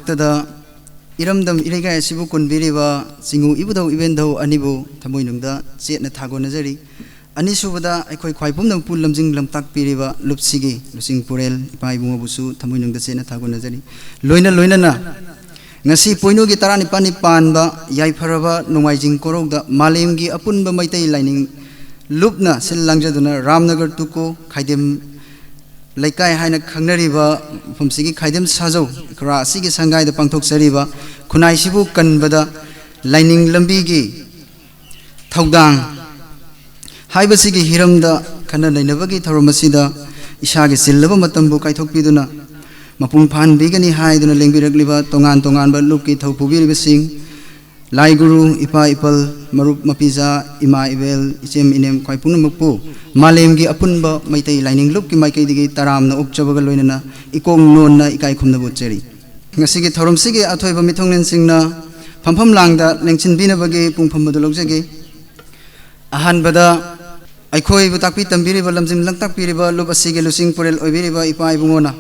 मथक्तदा इरमदम इरेगाय सिबु कुनबिरिबा चिंगु इबुदौ इबेंदौ अनिबु थमोइनुंगदा चेतना थागोनजरी अनिसुबदा अखोय ख्वाइपुमदम पुल लमजिंग लमताक पिरिबा लुपसिगी लुसिंग पुरेल इपाइबुंगबुसु थमोइनुंगदा चेतना थागोनजरी लोइना ngasi poinugi tarani pani panba yaifharaba nungaijing korogda malemgi apunba maitai lining lupna silangjaduna ramnagar tuko khaidem laikai haina khangnariba phumsigi khaidem sajau kra asigi sangai da pangthok sariba khunai sibu kanbada lining lambigi thaudang haibasigi hiramda khana lainabagi tharomasida isagi sillaba matambu kaithokpiduna mapung phan bigani haiduna lengbirakliba tongan ba lupki thopubiribasing lai guru ipa ipal marup mapiza ima ibel ichem inem khwaipung makpu malemgi apunba maitai lining lupki maikai digi taramna ukchabaga loinana ikong nonna ikai khumna bocheri ngasigi thorom sige athoiba mithonglen singna phampham langda lengchin binabagi pungpham badu logjage ahan bada aikhoi bu takpi tambiriba lamjim langtak piriba lup asige lusing porel oibiriba ipa ibungona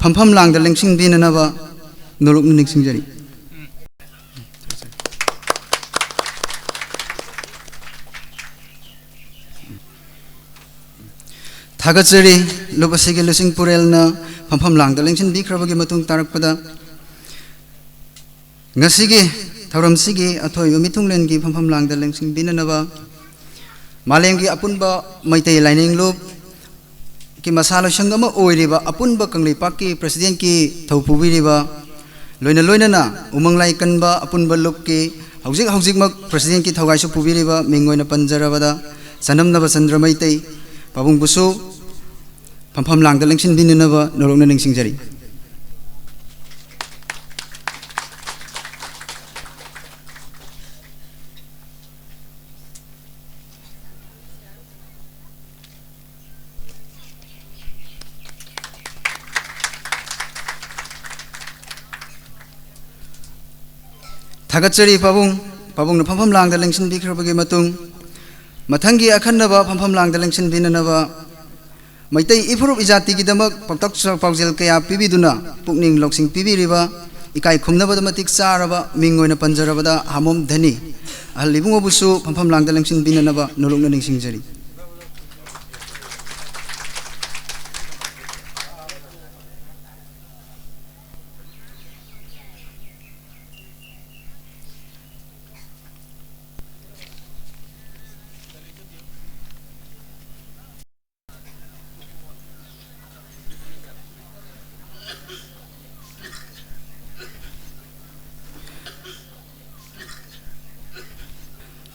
phampham langda lengsing binanaba nolok ningsing jari थागचरी लुपसिगे लुसिंग पुरेलना पम्फम लांगदा लेंसिन बिख्रबगी मतुंग तारकपदा ngasiगे थौरमसिगे अथोइबा मिथुंगलेनगी पम्फम लांगदा लेंसिन बिननबा मालेंगी अपुनबा Meitei lining loop कि मसालो संगम ओइरिबा अपुनबा कंगलेपाकी president की थौपुबिरिबा लोइना उमंगलाई कनबा अपुनबा loop की हौजिक मक president की थौगाइसु पुबिरिबा मिंगोइना पंजरबदा सनमनबा चंद्र मैतै पाबुंग बुसु पम्फम लांगदा लेंसिन बिननबा नरोंना निंसिंग जरी थागचरी पाबुंग पम्फम लांगदा लेंसिन बिख्रबगी मतुंग मथंगी अखन्नबा पम्फम लांगदा लेंसिन बिननबा मैतै इफुरुप इजाति की दमक पक्तक पाउजेल कया पिबिदुना पुकनिंग लौसिंग पिबिरिबा इकाई खुमनबदा मतिक चारबा मिंगोइना पंजरबदा हामोम धनी अहलिबुंगबुसु पम्फम लांगदा लेंसिन बिननबा nolokna निंसिंग जरी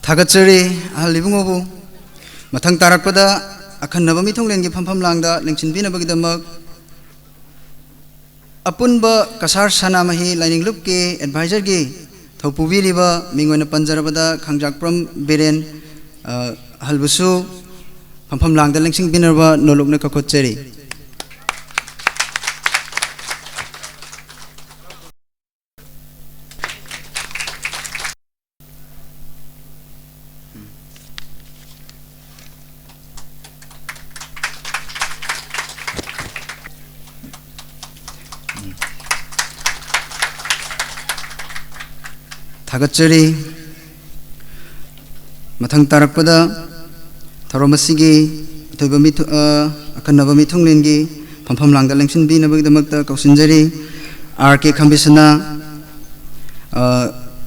थागचरी अहलिबुंगबु मथंग तारकपदा अखन्नबा मिथुंगलेनगी पम्फम लांगदा लेंसिन बिनबगिदमक अपुनबा कसार सनामहि लाइनिंग लुपके एडवाइजर की थौपुबिरिबा मिंगोइना पंजरबदा खंगजाकप्रम बेरेन हलबुसु पम्फम लांगदा लेंसिन बिनरबा nolokna kakocheri थागचरी मथंग तारकपदा थौरमसिगे अथोइबा मिथु अखन्नबा मिथुंगलेनगी पम्फम लांगदा लेंसिन बिनबगिदमक्ता कौसिनजरी आर के खंबिसना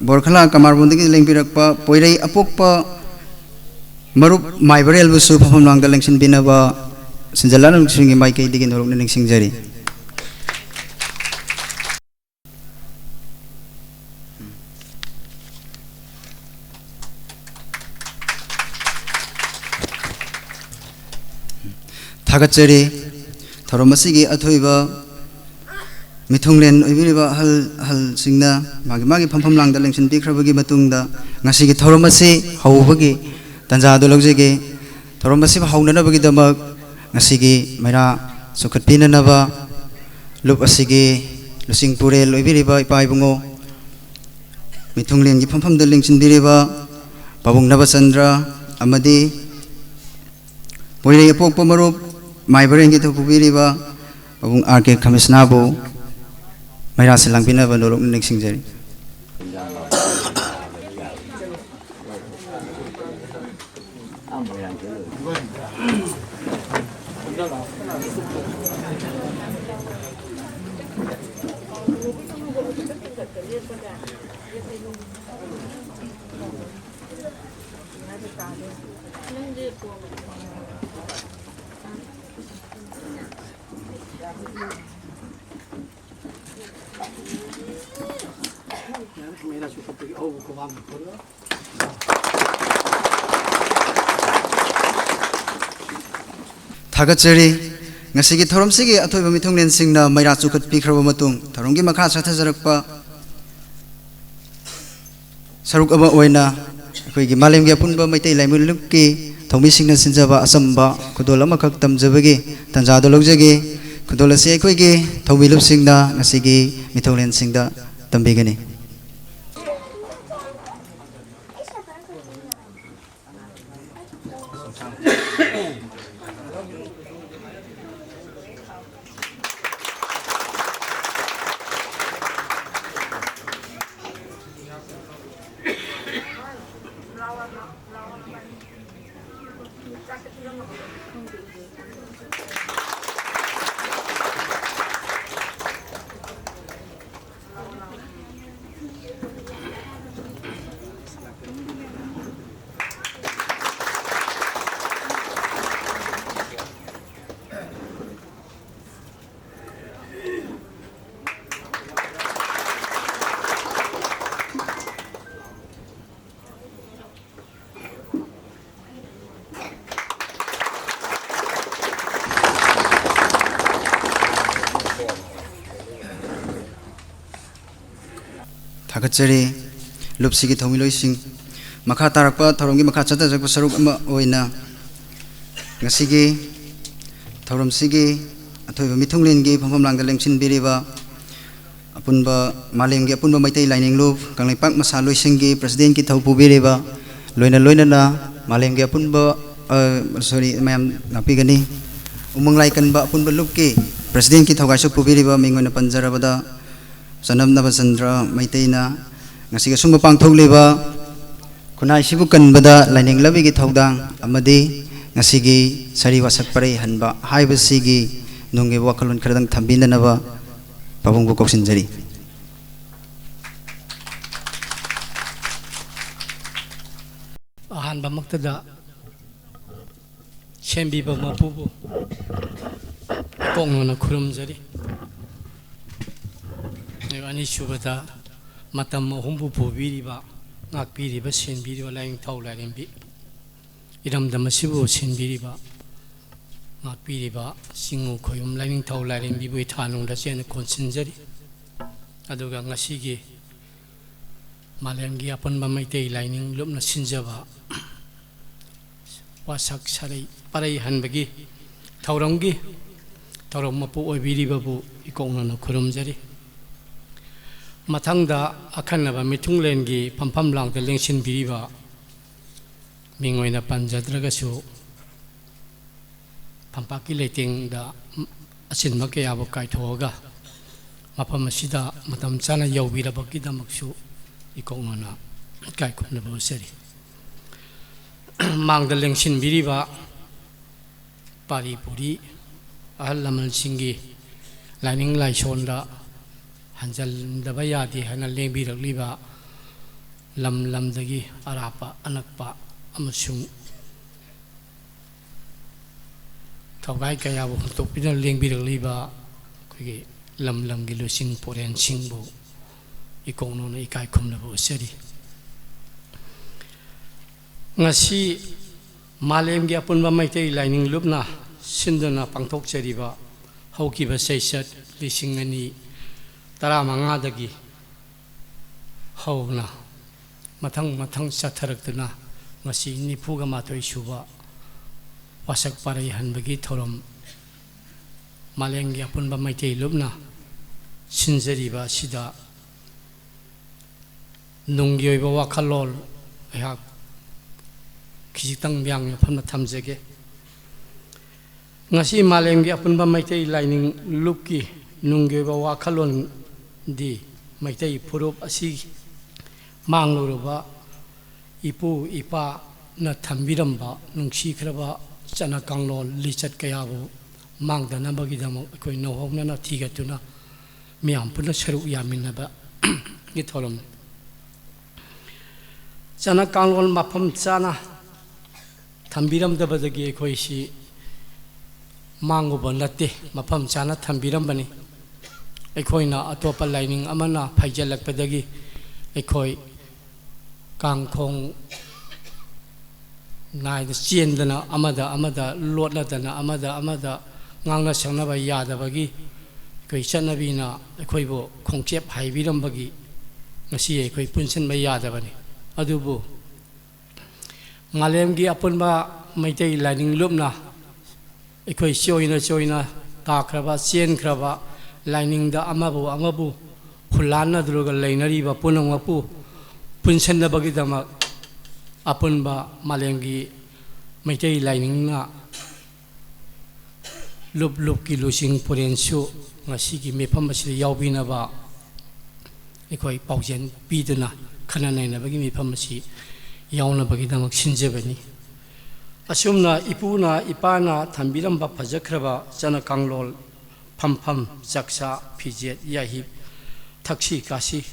बोरखला कमारबुंदगी लेंबिरकपा पोइरई अपोकपा मरुप माइबरेलबुसु पम्फम लांगदा लेंसिन बिनबा सिंजलाना नुसिंगी माइकैदिगी nolokna निंसिंगजरी थागचरी थौरमसिगे अथोइबा मिथुंगलेन ओइबिरिबा हल सिंगना मागी पम्फम लांगदा लेंसिन बिख्रबगी मतुंगदा ngasiगी थौरमसि हौबगी तंजादो लौजेगे थौरमसि हौननबगी दमक ngasiगी मैरा सुखतपिननबा लुप असिगे लुसिंग पुरेल ओइबिरिबा इपाइबुंगो मिथुंगलेनगी पम्फमदा लेंसिन बिरिबा पाबुंग नबचंद्र अमदी पोइरे अपोकपा मरुप माइबरेंगी थौपुबिरिबा पाबुंग आर के खमिसनाबु ꯃꯩꯔꯥ ꯁꯤꯜꯂꯥꯡꯕꯤꯅꯕ ꯅꯣꯔꯣꯛꯅ ꯅꯤꯡꯁꯤꯡꯖꯔꯤ थागतचरी ngasi thorom sigi athoiba mithunglen singna maira chukhat pikhraba matung thoromgi makha sathajarakpa saruk aba oina akoigi malemgi apunba maitai laimul lukki thongmi singna sinjaba asamba khudol amakak tamjabagi tanjado logjagi khudol ase akoigi thongmi lup singna ngasigi mithunglen singda tambigani थागतचरी लुपसिगी थौमिलोइसिंग मखा तारकपा थौरमगी मखा चतजकपा सरुक अमा ओइना ngasiगी थौरमसिगी अथोइबा मिथुंगलेनगी फंफम लांगदा लेंसिनबिरिबा अपुनबा मालेमगी अपुनबा मैतै लाइनिंगलुप कांगलाइपाक मसा लोइसिंगी president की थौ पुबिरिबा लोइना मालेमगी अपुनबा sorry ma'am नापिगनी उमंगलाइ कनबा अपुनबा लुपकी president की थौगाइसु पुबिरिबा मिंगोना पंजरबदा Sanam Navasandra Maitena ngasiga sumba pangthogleba kunai sibu kanbada laining labigi thaudang amadi ngasigi sari wasak parai hanba haibasigi nungi wakalun khradang thambinanaba pabungbu koksinjari ahanba maktada sembiba mapubu kongona khurumjari ani subada matam humbu pubiriba ngakpiriba senbiriba laing thaularembi iramdamasibu senbiriba ngakpiriba singu khoyum laing thaularembi bui thanungda chen konsinjari aduga ngasigi malemgi apanba maitei laining lupna sinjaba wasak sarai parai hanbagi thauramgi thauram mapu oibiriba bu ikongna khurumjari Matangda akanaba mithunglengi pampam langda lengsin biriba mingoina panjadragasu pampaki leitingda asinma kayabo kaithoga mapam asida matam chana yawbirabaki damaksu ikongona kaikhumna boseri mangda lengsin biriba paripuri ahal lamal singi lining laisonda Hanjal Dabayadi Hana Lembi Liba Lam Lamdagi Arapa Anakpa Amasung Taugai Kayabu Topina Lembi Liba Lam Lam Gilusing Poren Singbo Ikono Ikai Kumnabo Seri Ngasi Malem Giapun Bamaite Lining Lubna Sindana Pangtok Seriba Haukiba Saysat Lisingani Tara mangadagi hauna matang satharakna ngasi nipuga matoi suba wasak parai hanbagi thorom malengi apunba maitei lubna sinjariba sida nungyoiba wakalol ya kijitang byang phana thamjege ngasi malengi apunba maitei lining lupki nungyoiba wakalol di maitai phurup asi mangluraba ipu ipa na thambiramba nungsi khraba chana kanglol lichat kayabu mangdana bagidamo koi no hogna na thigatuna miyam puna saru yaminaba gi tholom chana kanglol mafam chana thambirам dabadagi koi si manguba natte mafam chana thambirambani ꯑꯩꯈꯣꯏꯅ ꯑꯇꯣꯞꯄ ꯂꯥꯏꯅꯤꯡ ꯑꯃꯅ ꯐꯩꯖꯜꯂꯛꯄꯗꯒꯤ ꯑꯩꯈꯣꯏ ꯀꯥꯡꯈꯣꯡ ꯅꯥꯏꯗ ꯆꯦꯟꯗꯅ ꯑꯃꯗ ꯂꯣꯠꯂꯗꯅ ꯑꯃꯗ ꯉꯥꯡꯅ ꯁꯛꯅꯕ ꯌꯥꯗꯕꯒꯤ ꯑꯩꯈꯣꯏ ꯆꯠꯅꯕꯤꯅ ꯑꯩꯈꯣꯏꯕꯨ ꯈꯣꯡꯆꯦꯞ ꯍꯥꯏꯕꯤꯔꯝꯕꯒꯤ ꯉꯁꯤ ꯑꯩꯈꯣꯏ ꯄꯨꯟꯁꯤꯟꯕ ꯌꯥꯗꯕꯅꯤ ꯑꯗꯨꯕꯨ ꯃꯥꯂꯦꯝꯒꯤ ꯑꯄꯨꯟꯕ ꯃꯩꯇꯩ ꯂꯥꯏꯅꯤꯡ ꯂꯨꯞꯅ ꯑꯩꯈꯣꯏ ꯆꯣꯏꯅ ꯇꯥꯈ꯭ꯔꯕ ꯆꯦꯟꯈ꯭ꯔꯕ ꯂꯥꯏꯅꯤꯡꯗ ꯑꯃꯕꯨ ꯍꯨꯜꯂꯥꯟꯅꯗꯨꯔꯒ ꯂꯩꯅꯔꯤꯕ ꯄꯨꯝꯅꯃꯛꯄꯨ ꯄꯨꯟꯁꯤꯟꯅꯕꯒꯤꯗꯃꯛ ꯑꯄꯨꯟꯕ ꯃꯥꯂꯦꯝꯒꯤ ꯃꯩꯇꯩ ꯂꯥꯏꯅꯤꯡꯅ ꯂꯨꯞꯀꯤ ꯂꯨꯆꯤꯡ ꯄꯨꯔꯦꯟꯁꯨ ꯉꯁꯤꯒꯤ ꯃꯤꯐꯝ ꯑꯁꯤꯗ ꯌꯥꯎꯕꯤꯅꯕ ꯑꯩꯈꯣꯏ ꯄꯥꯎꯖꯦꯜ ꯄꯤꯗꯨꯅ ꯈꯟꯅ ꯅꯩꯅꯕꯒꯤ ꯃꯤꯐꯝ ꯑꯁꯤ ꯌꯥꯎꯅꯕꯒꯤꯗꯃꯛ ꯁꯤꯟꯖꯕꯅꯤ ꯑꯁꯨꯝꯅ ꯏꯄꯨꯅ ꯏꯄꯥꯅ ꯊꯝꯕꯤꯔꯝꯕ ꯐꯖꯈ꯭ꯔꯕ ꯆꯠꯅ ꯀꯥꯡꯂꯣꯟ ꯐꯝꯐꯝ ꯆꯥꯛꯆꯥ ꯐꯤꯖꯦꯠ ꯌꯥꯍꯤꯞ ꯊꯛꯁꯤ ꯈꯥꯁꯤ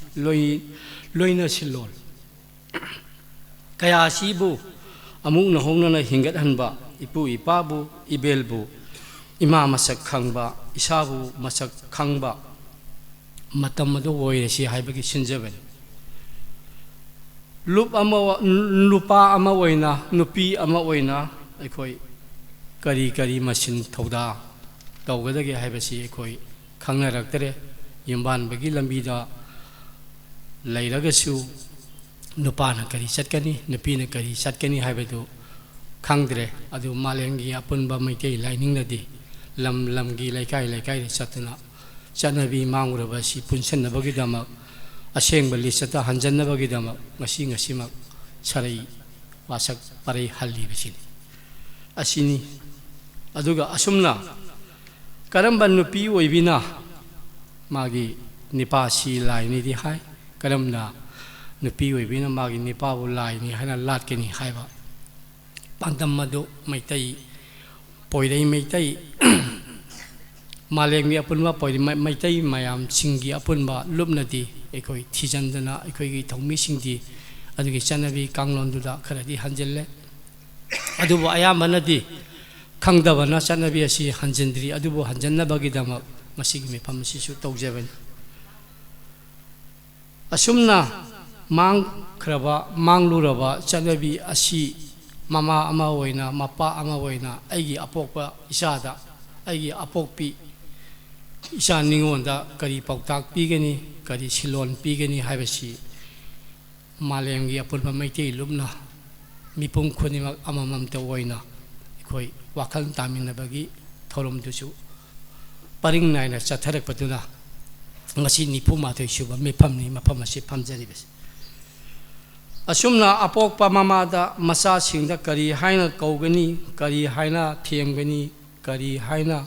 ꯂꯣꯏꯅ ꯁꯤꯜꯂꯣꯜ ꯀꯌꯥ ꯑꯁꯤꯕꯨ ꯑꯃꯨꯛꯅ ꯍꯣꯡꯅꯅ ꯍꯤꯡꯒꯠꯍꯟꯕ ꯏꯄꯨ ꯏꯄꯥꯕꯨ ꯏꯕꯦꯜꯕꯨ ꯏꯃꯥ ꯃꯁꯛ ꯈꯪꯕ ꯏꯁꯥꯕꯨ ꯃꯁꯛ ꯈꯪꯕ ꯃꯇꯝ ꯑꯗꯨ ꯑꯣꯏꯔꯁꯤ ꯍꯥꯏꯕꯒꯤ ꯁꯤꯟꯖꯕꯅꯤ ꯅꯨꯄꯥ ꯑꯃ ꯑꯣꯏꯅ ꯅꯨꯄꯤ ꯑꯃ ꯑꯣꯏꯅ ꯑꯩꯈꯣꯏ ꯀꯔꯤ ꯃꯁꯤꯟ ꯊꯧꯗꯥ ꯇꯧꯒꯗꯒꯦ ꯍꯥꯏꯕꯁꯤ ꯑꯩꯈꯣꯏ ꯈꯪꯅꯔꯛꯇꯔꯦ ꯌꯨꯝꯕꯥꯟꯕꯒꯤ ꯂꯝꯕꯤꯗ ꯂꯩꯔꯒꯁꯨ ꯅꯨꯄꯥꯅ ꯀꯔꯤ ꯆꯠꯀꯅꯤ ꯅꯨꯄꯤꯅ ꯀꯔꯤ ꯆꯠꯀꯅꯤ ꯍꯥꯏꯕꯗꯨ ꯈꯪꯗ꯭ꯔꯦ ꯑꯗꯨ ꯃꯥꯂꯦꯝꯒꯤ ꯑꯄꯨꯟꯕ ꯃꯩꯇꯩ ꯂꯥꯏꯅꯤꯡꯅꯗꯤ ꯂꯝꯒꯤ ꯂꯩꯀꯥꯏꯗ ꯆꯠꯇꯨꯅ ꯆꯠꯅꯕꯤ ꯃꯥꯡꯂꯨꯔꯕ ꯑꯁꯤ ꯄꯨꯟꯁꯤꯟꯅꯕꯒꯤꯗꯃꯛ ꯑꯁꯦꯡꯕ ꯂꯤꯆꯠꯇ ꯍꯟꯖꯟꯅꯕꯒꯤꯗꯃꯛ ꯉꯁꯤꯃꯛ ꯁꯔꯩ ꯋꯥꯁꯛ ꯄꯔꯩ ꯍꯜꯂꯤꯕꯁꯤꯅꯤ ꯑꯁꯤꯅꯤ ꯑꯗꯨꯒ ꯑꯁꯨꯝꯅ ꯀꯔꯝꯕ ꯅꯨꯄꯤ ꯑꯣꯏꯕꯤꯅ ꯃꯥꯒꯤ ꯅꯤꯄꯥꯁꯤ ꯂꯥꯏꯅꯤꯗꯤ ꯍꯥꯏ ꯀꯔꯝꯅ ꯅꯨꯄꯤ ꯑꯣꯏꯕꯤꯅ ꯃꯥꯒꯤ ꯅꯤꯄꯥꯕꯨ ꯂꯥꯏꯅꯤ ꯍꯥꯏꯅ ꯂꯥꯠꯀꯅꯤ ꯍꯥꯏꯕ ꯄꯥꯟꯗꯝ ꯑꯗꯨ ꯃꯩꯇꯩ ꯄꯣꯏꯔꯩ ꯃꯩꯇꯩ ꯃꯥꯂꯦꯝꯒꯤ ꯑꯄꯨꯟꯕ ꯃꯩꯇꯩ ꯃꯌꯥꯝꯁꯤꯡꯒꯤ ꯑꯄꯨꯟꯕ ꯂꯨꯞꯅꯗꯤ ꯑꯩꯈꯣꯏ ꯊꯤꯖꯤꯟꯗꯅ ꯑꯩꯈꯣꯏꯒꯤ ꯊꯧꯃꯤꯁꯤꯡꯗꯤ ꯑꯗꯨꯒꯤ ꯆꯠꯅꯕꯤ ꯀꯥꯡꯂꯣꯟꯗꯨꯗ ꯈꯔꯗꯤ ꯍꯟꯖꯤꯜꯂꯦ ꯑꯗꯨꯕꯨ ꯑꯌꯥꯝꯕꯅꯗꯤ ꯈꯪꯗꯕꯅ ꯆꯠꯅꯕꯤ ꯑꯁꯤ ꯍꯟꯖꯤꯟꯗ꯭ꯔꯤ ꯑꯗꯨꯕꯨ ꯍꯟꯖꯟꯅꯕꯒꯤꯗꯃꯛ ꯃꯁꯤꯒꯤ ꯃꯤꯐꯝ ꯑꯁꯤꯁꯨ ꯇꯧꯖꯕꯅꯤ ꯑꯁꯨꯝꯅ ꯃꯥꯡꯂꯨꯔꯕ ꯆꯠꯅꯕꯤ ꯑꯁꯤ ꯃꯃꯥ ꯑꯃ ꯑꯣꯏꯅ ꯃꯄꯥ ꯑꯃ ꯑꯣꯏꯅ ꯑꯩꯒꯤ ꯑꯄꯣꯛꯄ ꯏꯆꯥꯗ ꯑꯩꯒꯤ ꯑꯄꯣꯛꯄꯤ ꯏꯆꯥ ꯅꯤꯉꯣꯟꯗ ꯀꯔꯤ ꯄꯥꯎꯇꯥꯛ ꯄꯤꯒꯅꯤ ꯀꯔꯤ ꯁꯤꯜꯂꯣꯟ ꯄꯤꯒꯅꯤ ꯍꯥꯏꯕꯁꯤ ꯃꯥꯂꯦꯝꯒꯤ ꯑꯄꯨꯟꯕ ꯃꯩꯇꯩ ꯂꯨꯞꯅ ꯃꯤꯄꯨꯝ ꯈꯨꯗꯤꯡꯃꯛ ꯑꯃꯃꯝꯇ ꯑꯣꯏꯅ ꯑꯩꯈꯣꯏ ꯋꯥꯈꯜ ꯇꯥꯃꯤꯟꯅꯕꯒꯤ ꯊꯧꯔꯝꯗꯨꯁꯨ ꯄꯔꯤꯡ ꯅꯥꯏꯅ ꯆꯠꯊꯔꯛꯄꯗꯨꯅ ꯉꯁꯤ 94 ꯁꯨꯕ ꯃꯤꯐꯝꯅꯤ ꯃꯐꯝ ꯑꯁꯤ ꯐꯝꯖꯔꯤꯕꯁꯤ ꯑꯁꯨꯝꯅ ꯑꯄꯣꯛꯄ ꯃꯃꯥꯗ ꯃꯆꯥꯁꯤꯡꯗ ꯀꯔꯤ ꯍꯥꯏꯅ ꯀꯧꯒꯅꯤ ꯀꯔꯤ ꯍꯥꯏꯅ ꯊꯦꯝꯒꯅꯤ ꯀꯔꯤ ꯍꯥꯏꯅ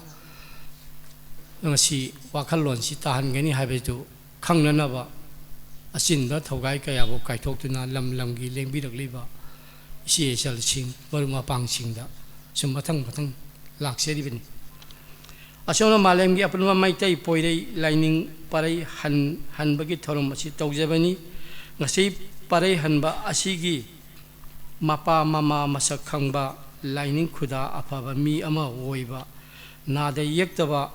ꯉꯁꯤ ꯋꯥꯈꯜꯂꯣꯟꯁꯤ ꯇꯥꯍꯟꯒꯅꯤ ꯍꯥꯏꯕꯗꯨ ꯈꯪꯅꯅꯕ ꯑꯆꯤꯟꯕ ꯊꯧꯒꯥꯏ ꯀꯌꯥꯕꯨ ꯀꯥꯏꯊꯣꯛꯇꯨꯅ ꯂꯝꯒꯤ ꯂꯦꯡꯕꯤꯔꯛꯂꯤꯕ ꯏꯆꯦ ꯏꯆꯜꯁꯤꯡ ꯃꯔꯨꯞ ꯃꯄꯥꯡꯁꯤꯡꯗ ꯁꯨꯝ ꯃꯊꯪ ꯂꯥꯛꯆꯔꯤꯕꯅꯤ ꯑꯁꯣꯝꯅ ꯃꯥꯂꯦꯝꯒꯤ ꯑꯄꯨꯟꯕ ꯃꯩꯇꯩ ꯄꯣꯏꯔꯩ ꯂꯥꯏꯅꯤꯡ ꯄꯔꯩ ꯍꯟꯕꯒꯤ ꯊꯧꯔꯝ ꯑꯁꯤ ꯇꯧꯖꯕꯅꯤ ꯉꯁꯤ ꯄꯔꯩ ꯍꯟꯕ ꯑꯁꯤꯒꯤ ꯃꯄꯥ ꯃꯃꯥ ꯃꯁꯛ ꯈꯪꯕ ꯂꯥꯏꯅꯤꯡ ꯈꯨꯗꯥ ꯑꯐꯕ ꯃꯤ ꯑꯃ ꯑꯣꯏꯕ ꯅꯥꯗ ꯌꯦꯛꯇꯕ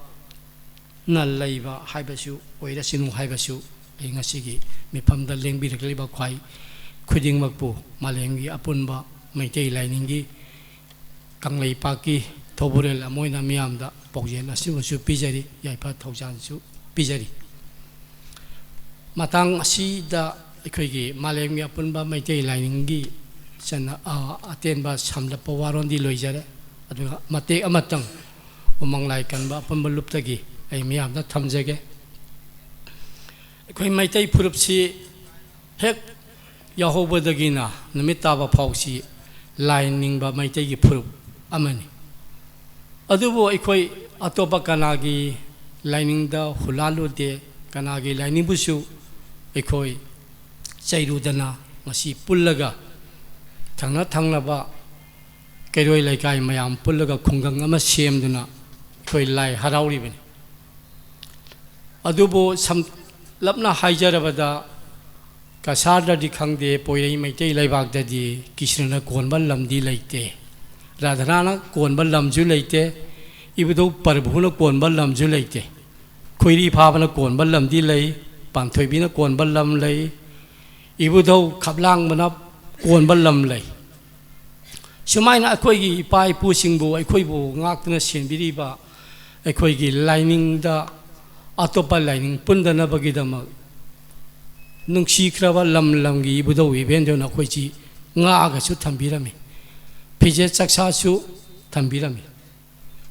ꯅ ꯂꯩꯕ ꯍꯥꯏꯕꯁꯨ ꯑꯣꯏꯔꯁꯅꯨ ꯍꯥꯏꯕꯁꯨ ꯑꯩ ꯉꯁꯤꯒꯤ ꯃꯤꯐꯝꯗ ꯂꯦꯡꯕꯤꯔꯛꯂꯤꯕ ꯈ꯭ꯋꯥꯏ ꯈꯨꯗꯤꯡꯃꯛꯄꯨ ꯃꯥꯂꯦꯝꯒꯤ ꯑꯄꯨꯟꯕ ꯃꯩꯇꯩ ꯂꯥꯏꯅꯤꯡꯒꯤ ꯀꯪꯂꯩꯄꯥꯛꯀꯤ ꯊꯧꯕꯨꯔꯦꯜ ꯑꯃ ꯑꯣꯏꯅ ꯃꯤꯌꯥꯝꯗ ꯄꯥꯎꯖꯦꯜ ꯑꯁꯤꯃꯁꯨ ꯄꯤꯖꯔꯤ ꯌꯥꯏꯐ ꯊꯧꯖꯥꯜꯁꯨ ꯄꯤꯖꯔꯤ ꯃꯇꯥꯡ ꯑꯁꯤꯗ ꯑꯩꯈꯣꯏꯒꯤ ꯃꯥꯂꯦꯝꯒꯤ ꯑꯄꯨꯟꯕ ꯃꯩꯇꯩ ꯂꯥꯏꯅꯤꯡꯒꯤ ꯑꯇꯦꯟꯕ ꯁꯝꯂꯞꯄ ꯋꯥꯔꯣꯜꯗꯤ ꯂꯣꯏꯖꯔꯦ ꯑꯗꯨꯒ ꯃꯇꯦꯛ ꯑꯃꯇꯪ ꯎꯃꯪ ꯂꯥꯏ ꯀꯟꯕ ꯑꯄꯨꯟꯕ ꯂꯨꯞꯇꯒꯤ ꯑꯩ ꯃꯤꯌꯥꯝꯗ ꯊꯝꯖꯒꯦ ꯑꯩꯈꯣꯏ ꯃꯩꯇꯩ ꯐꯨꯔꯨꯞꯁꯤ ꯍꯦꯛ ꯌꯥꯎꯍꯧꯕꯗꯒꯤꯅ ꯅꯨꯃꯤꯠ ꯇꯥꯕ ꯐꯥꯎꯁꯤ ꯂꯥꯏ ꯅꯤꯡꯕ ꯃꯩꯇꯩꯒꯤ ꯐꯨꯔꯨꯞ ꯑꯃꯅꯤ ꯑꯗꯨꯕꯨ ꯑꯩꯈꯣꯏ ꯑꯇꯣꯞꯄ ꯀꯅꯥꯒꯤ ꯂꯥꯏꯅꯤꯡꯗ ꯍꯨꯜꯂꯥꯜꯂꯨꯗꯦ ꯀꯅꯥꯒꯤ ꯂꯥꯏꯅꯤꯡꯕꯨꯁꯨ ꯑꯩꯈꯣꯏ ꯆꯩꯔꯨꯗꯅ ꯉꯁꯤ ꯄꯨꯜꯂꯒ ꯊꯪꯅ ꯊꯪꯅꯕ ꯀꯩꯔꯣꯏ ꯂꯩꯀꯥꯏ ꯃꯌꯥꯝ ꯄꯨꯜꯂꯒ ꯈꯨꯡꯒꯪ ꯑꯃ ꯁꯦꯝꯗꯨꯅ ꯑꯩꯈꯣꯏ ꯂꯥꯏ ꯍꯔꯥꯎꯔꯤꯕꯅꯤ ꯑꯗꯨꯕꯨ ꯁꯝꯂꯞꯅ ꯍꯥꯏꯖꯔꯕꯗ ꯀꯁꯥꯔꯗꯗꯤ ꯈꯪꯗꯦ ꯄꯣꯏꯔꯩ ꯃꯩꯇꯩ ꯂꯩꯕꯥꯛꯇꯗꯤ ꯀ꯭ꯔꯤꯁꯅꯅ ꯀꯣꯟꯕ ꯂꯝꯗꯤ ꯂꯩꯇꯦ ꯔꯥꯙꯥꯅ ꯀꯣꯟꯕ ꯂꯝꯁꯨ ꯂꯩꯇꯦ ꯏꯕꯨꯙꯧ ꯄ꯭ꯔꯚꯨꯅ ꯀꯣꯟꯕ ꯂꯝꯁꯨ ꯂꯩꯇꯦ ꯈꯣꯏꯔꯤ ꯐꯥꯕꯅ ꯀꯣꯟꯕ ꯂꯝꯗꯤ ꯂꯩ ꯄꯥꯟꯊꯣꯏꯕꯤꯅ ꯀꯣꯟꯕ ꯂꯝ ꯂꯩ ꯏꯕꯨꯙꯧ ꯈꯞꯂꯥꯡꯕꯅ ꯀꯣꯟꯕ ꯂꯝ ꯂꯩ ꯁꯨꯃꯥꯏꯅ ꯑꯩꯈꯣꯏꯒꯤ ꯏꯄꯥ ꯏꯄꯨꯁꯤꯡꯕꯨ ꯑꯩꯈꯣꯏꯕꯨ ꯉꯥꯛꯇꯨꯅ ꯁꯦꯟꯕꯤꯔꯤꯕ ꯑꯩꯈꯣꯏꯒꯤ ꯂꯥꯏꯅꯤꯡꯗ ꯑꯇꯣꯞꯄ ꯂꯥꯏꯅꯤꯡ ꯄꯨꯟꯗꯅꯕꯒꯤꯗꯃꯛ ꯅꯨꯡꯁꯤꯈ꯭ꯔꯕ ꯂꯝ ꯂꯝꯒꯤ ꯏꯕꯨꯙꯧ ꯏꯕꯦꯟꯗꯧꯅ ꯑꯩꯈꯣꯏꯁꯤ ꯉꯥꯛꯑꯒꯁꯨ ꯊꯝꯕꯤꯔꯝꯃꯤ ꯐꯤꯖꯦꯠ ꯆꯥꯛꯆꯥꯁꯨ ꯊꯝꯕꯤꯔꯝꯃꯤ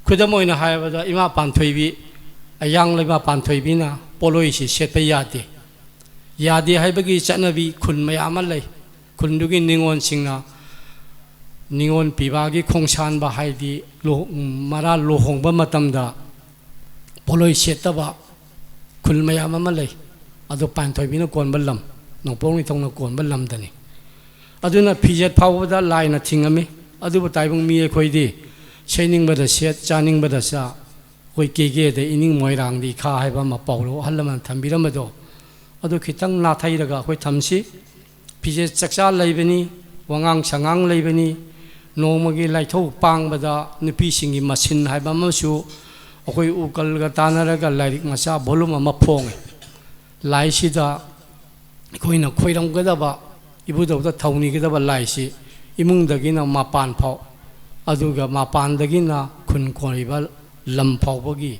ꯈꯨꯗꯝ ꯑꯣꯏꯅ ꯍꯥꯏꯔꯕꯗ ꯏꯃꯥ ꯄꯥꯟꯊꯣꯏꯕꯤ ꯑꯌꯥꯡ ꯂꯩꯃ ꯄꯥꯟꯊꯣꯏꯕꯤꯅ ꯄꯣꯠꯂꯣꯏꯁꯤ ꯁꯦꯠꯄ ꯌꯥꯗꯦ ꯌꯥꯗꯦ ꯍꯥꯏꯕꯒꯤ ꯆꯠꯅꯕꯤ ꯈꯨꯟ ꯃꯌꯥꯝ ꯑꯃ ꯂꯩ ꯈꯨꯟꯗꯨꯒꯤ ꯅꯤꯉꯣꯜꯁꯤꯡꯅ ꯅꯤꯉꯣꯜ ꯄꯤꯕꯥꯒꯤ ꯈꯣꯡꯁꯥꯟꯕ ꯍꯥꯏꯗꯤ ꯃꯔꯥ ꯂꯨꯍꯣꯡꯕ ꯃꯇꯝꯗ ꯄꯣꯠꯂꯣꯏ ꯁꯦꯠꯇꯕ ꯈꯨꯜ ꯃꯌꯥꯝ ꯑꯃ ꯂꯩ ꯑꯗꯨ ꯄꯥꯟꯊꯣꯏꯕꯤꯅ ꯀꯣꯟꯕ ꯂꯝ ꯅꯣꯡꯄꯣꯛ ꯅꯤꯡꯊꯧꯅ ꯀꯣꯟꯕ ꯂꯝꯗꯅꯤ ꯑꯗꯨꯅ ꯐꯤꯖꯦꯠ ꯐꯥꯎꯕꯗ ꯂꯥꯏꯅ ꯊꯤꯡꯉꯝꯃꯤ ꯑꯗꯨꯕꯨ ꯇꯥꯏꯕꯪ ꯃꯤ ꯑꯩꯈꯣꯏꯗꯤ ꯁꯦꯠꯅꯤꯡꯕꯗ ꯁꯦꯠ ꯆꯥꯅꯤꯡꯕꯗ ꯆꯥ ꯑꯩꯈꯣꯏ ꯀꯦꯒꯦꯗ ꯏꯅꯤꯡ ꯃꯣꯏꯔꯥꯡꯗ ꯏꯈꯥ ꯍꯥꯏꯕ ꯑꯃ ꯄꯥꯎꯔꯧ ꯑꯍꯜ ꯂꯃꯟ ꯊꯝꯕꯤꯔꯝꯕꯗꯣ ꯑꯗꯨ ꯈꯤꯇꯪ ꯅꯥꯊꯩꯔꯒ ꯑꯩꯈꯣꯏ ꯊꯝꯁꯤ ꯐꯤꯖꯦꯠ ꯆꯛꯆꯥ ꯂꯩꯕꯅꯤ ꯋꯥꯉꯥꯡ ꯁꯉꯥꯡ ꯂꯩꯕꯅꯤ ꯅꯣꯡꯃꯒꯤ ꯂꯥꯏꯊꯧ ꯄꯥꯡꯕꯗ ꯅꯨꯄꯤꯁꯤꯡꯒꯤ ꯃꯁꯤꯟ ꯍꯥꯏꯕ ꯑꯃꯁꯨ ꯑꯩꯈꯣꯏ ꯎꯀꯜꯒ ꯇꯥꯟꯅꯔꯒ ꯂꯥꯏꯔꯤꯛ ꯃꯆꯥ ꯚꯣꯂꯨꯝ ꯑꯃ ꯐꯣꯡꯉꯦ ꯂꯥꯏꯁꯤꯗ ꯑꯩꯈꯣꯏꯅ ꯈꯣꯏꯔꯝꯒꯗꯕ ꯏꯕꯨꯙꯧꯗ ꯊꯧꯅꯤꯒꯗꯕ ꯂꯥꯏꯁꯤ ꯏꯃꯨꯡꯗꯒꯤꯅ ꯃꯄꯥꯟ ꯐꯥꯎ ꯑꯗꯨꯒ ꯃꯄꯥꯟꯗꯒꯤꯅ ꯈꯨꯟ ꯀꯣꯟꯔꯤꯕ ꯂꯝ ꯐꯥꯎꯕꯒꯤ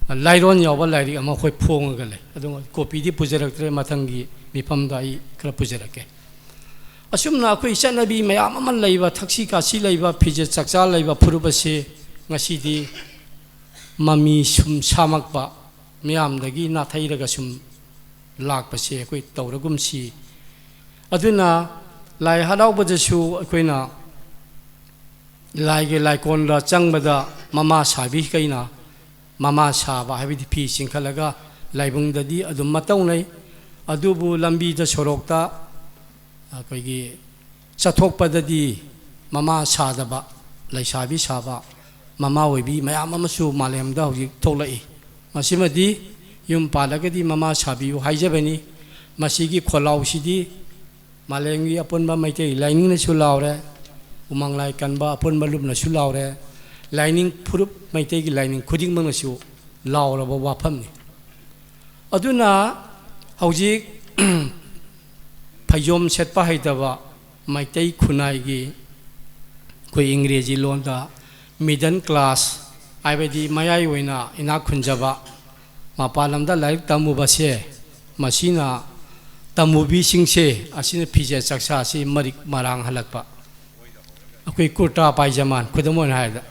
ꯂꯥꯏꯔꯣꯟ ꯌꯥꯎꯕ ꯂꯥꯏꯔꯤꯛ ꯑꯃ ꯑꯩꯈꯣꯏ ꯐꯣꯡꯉꯒ ꯂꯩ ꯑꯗꯨ ꯀꯣꯄꯤꯗꯤ ꯄꯨꯖꯔꯛꯇ꯭ꯔꯦ ꯃꯊꯪꯒꯤ ꯃꯤꯐꯝꯗ ꯑꯩ ꯈꯔ ꯄꯨꯖꯔꯛꯀꯦ ꯑꯁꯨꯝꯅ ꯑꯩꯈꯣꯏ ꯆꯠꯅꯕꯤ ꯃꯌꯥꯝ ꯑꯃ ꯂꯩꯕ ꯊꯛꯁꯤ ꯈꯥꯁꯤ ꯂꯩꯕ ꯐꯤꯖꯦꯠ ꯆꯛꯆꯥ ꯂꯩꯕ ꯐꯨꯔꯨꯞ ꯑꯁꯤ ꯉꯁꯤꯗꯤ ꯃꯃꯤ ꯁꯨꯝ ꯁꯥꯝꯃꯛꯄ ꯃꯤꯌꯥꯝꯗꯒꯤ ꯅꯥꯊꯩꯔꯒ ꯁꯨꯝ ꯂꯥꯛꯄꯁꯦ ꯑꯩꯈꯣই ꯇꯧꯔꯒꯨꯝꯁꯤ ꯑꯗꯨꯅ ꯂꯥꯏ ꯍꯔꯥꯎꯕꯗꯁꯨ ꯑꯩꯈꯣꯏꯅ ꯂꯥꯏꯒꯤ ꯂꯥꯏꯀꯣꯟꯗ ꯆꯪꯕꯗ ꯃꯃꯥ ꯁꯥꯕꯤꯈꯩꯅ ꯃꯃꯥ ꯁꯥꯕ ꯍꯥꯏꯕꯗꯤ ꯐꯤ ꯆꯤꯡꯈꯠꯂꯒ ꯂꯥꯏꯕꯨꯡꯗꯗꯤ ꯑꯗꯨꯝ ꯃꯇꯧꯅꯩ ꯑꯗꯨꯕꯨ ꯂꯝꯕꯤꯗ ꯁꯣꯔꯣꯛꯇ ꯑꯩꯈꯣꯏꯒꯤ ꯆꯠꯊꯣꯛꯄꯗꯗꯤ ꯃꯃꯥ ꯁꯥꯗꯕ ꯂꯩꯁꯥꯕꯤ ꯁꯥꯕ ꯃꯃꯥ ꯑꯣꯏꯕꯤ ꯃꯌꯥꯝ ꯑꯃꯁꯨ ꯃꯥꯂꯦꯝꯗ ꯍꯧꯖꯤꯛ ꯊꯣꯛꯂꯛꯏ ꯃꯁꯤꯃꯗꯤ ꯌꯨꯝ ꯄꯥꯜꯂꯒꯗꯤ ꯃꯃꯥ ꯁꯥꯕꯤꯌꯨ ꯍꯥꯏꯖꯕꯅꯤ ꯃꯁꯤꯒꯤ ꯈꯣꯜꯂꯥꯎꯁꯤꯗꯤ ꯃꯥꯂꯦꯝꯒꯤ ꯑꯄꯨꯟꯕ ꯃꯩꯇꯩ ꯂꯥꯏꯅꯤꯡꯅꯁꯨ ꯂꯥꯎꯔꯦ ꯎꯃꯪ ꯂꯥꯏ ꯀꯟꯕ ꯑꯄꯨꯟꯕ ꯂꯨꯞꯅꯁꯨ ꯂꯥꯎꯔꯦ ꯂꯥꯏꯅꯤꯡ ꯐꯨꯔꯨꯞ ꯃꯩꯇꯩꯒꯤ ꯂꯥꯏꯅꯤꯡ ꯈꯨꯗꯤꯡꯃꯛꯅꯁꯨ ꯂꯥꯎꯔꯕ ꯋꯥꯐꯝꯅꯤ ꯑꯗꯨꯅ ꯍꯧꯖꯤꯛ ꯐꯩꯖꯣꯝ ꯁꯦꯠꯄ ꯍꯩꯇꯕ ꯃꯩꯇꯩ ꯈꯨꯟꯅꯥꯏꯒꯤ ꯑꯩꯈꯣই ꯏꯪꯒ꯭ꯔꯦꯖꯤ ꯂꯣꯟꯗ ꯃꯤꯗꯜ ꯀ꯭ꯂꯥꯁ ꯍꯥꯏꯕꯗꯤ ꯃꯌꯥꯏ ꯑꯣꯏꯅ ꯏꯅꯥꯛ ꯈꯨꯟꯖꯕ ꯃꯄꯥꯟ ꯂꯝꯗ ꯂꯥꯏꯔꯤꯛ ꯇꯝꯃꯨꯕꯁꯦ ꯃꯁꯤꯅ ꯇꯝꯃꯨꯕꯤꯁꯤꯡꯁꯦ ꯑꯁꯤꯅ ꯐꯤꯖꯦꯠ ꯆꯛꯆꯥꯁꯤ ꯃꯔꯤꯛ ꯃꯔꯥꯡ ꯍꯜꯂꯛꯄ ꯑꯩꯈꯣꯏ ꯀꯨꯔꯇꯥ ꯄꯥꯏꯖꯃꯥꯟ ꯈꯨꯗꯝ ꯑꯣꯏꯅ ꯍꯥꯏꯔꯕꯗ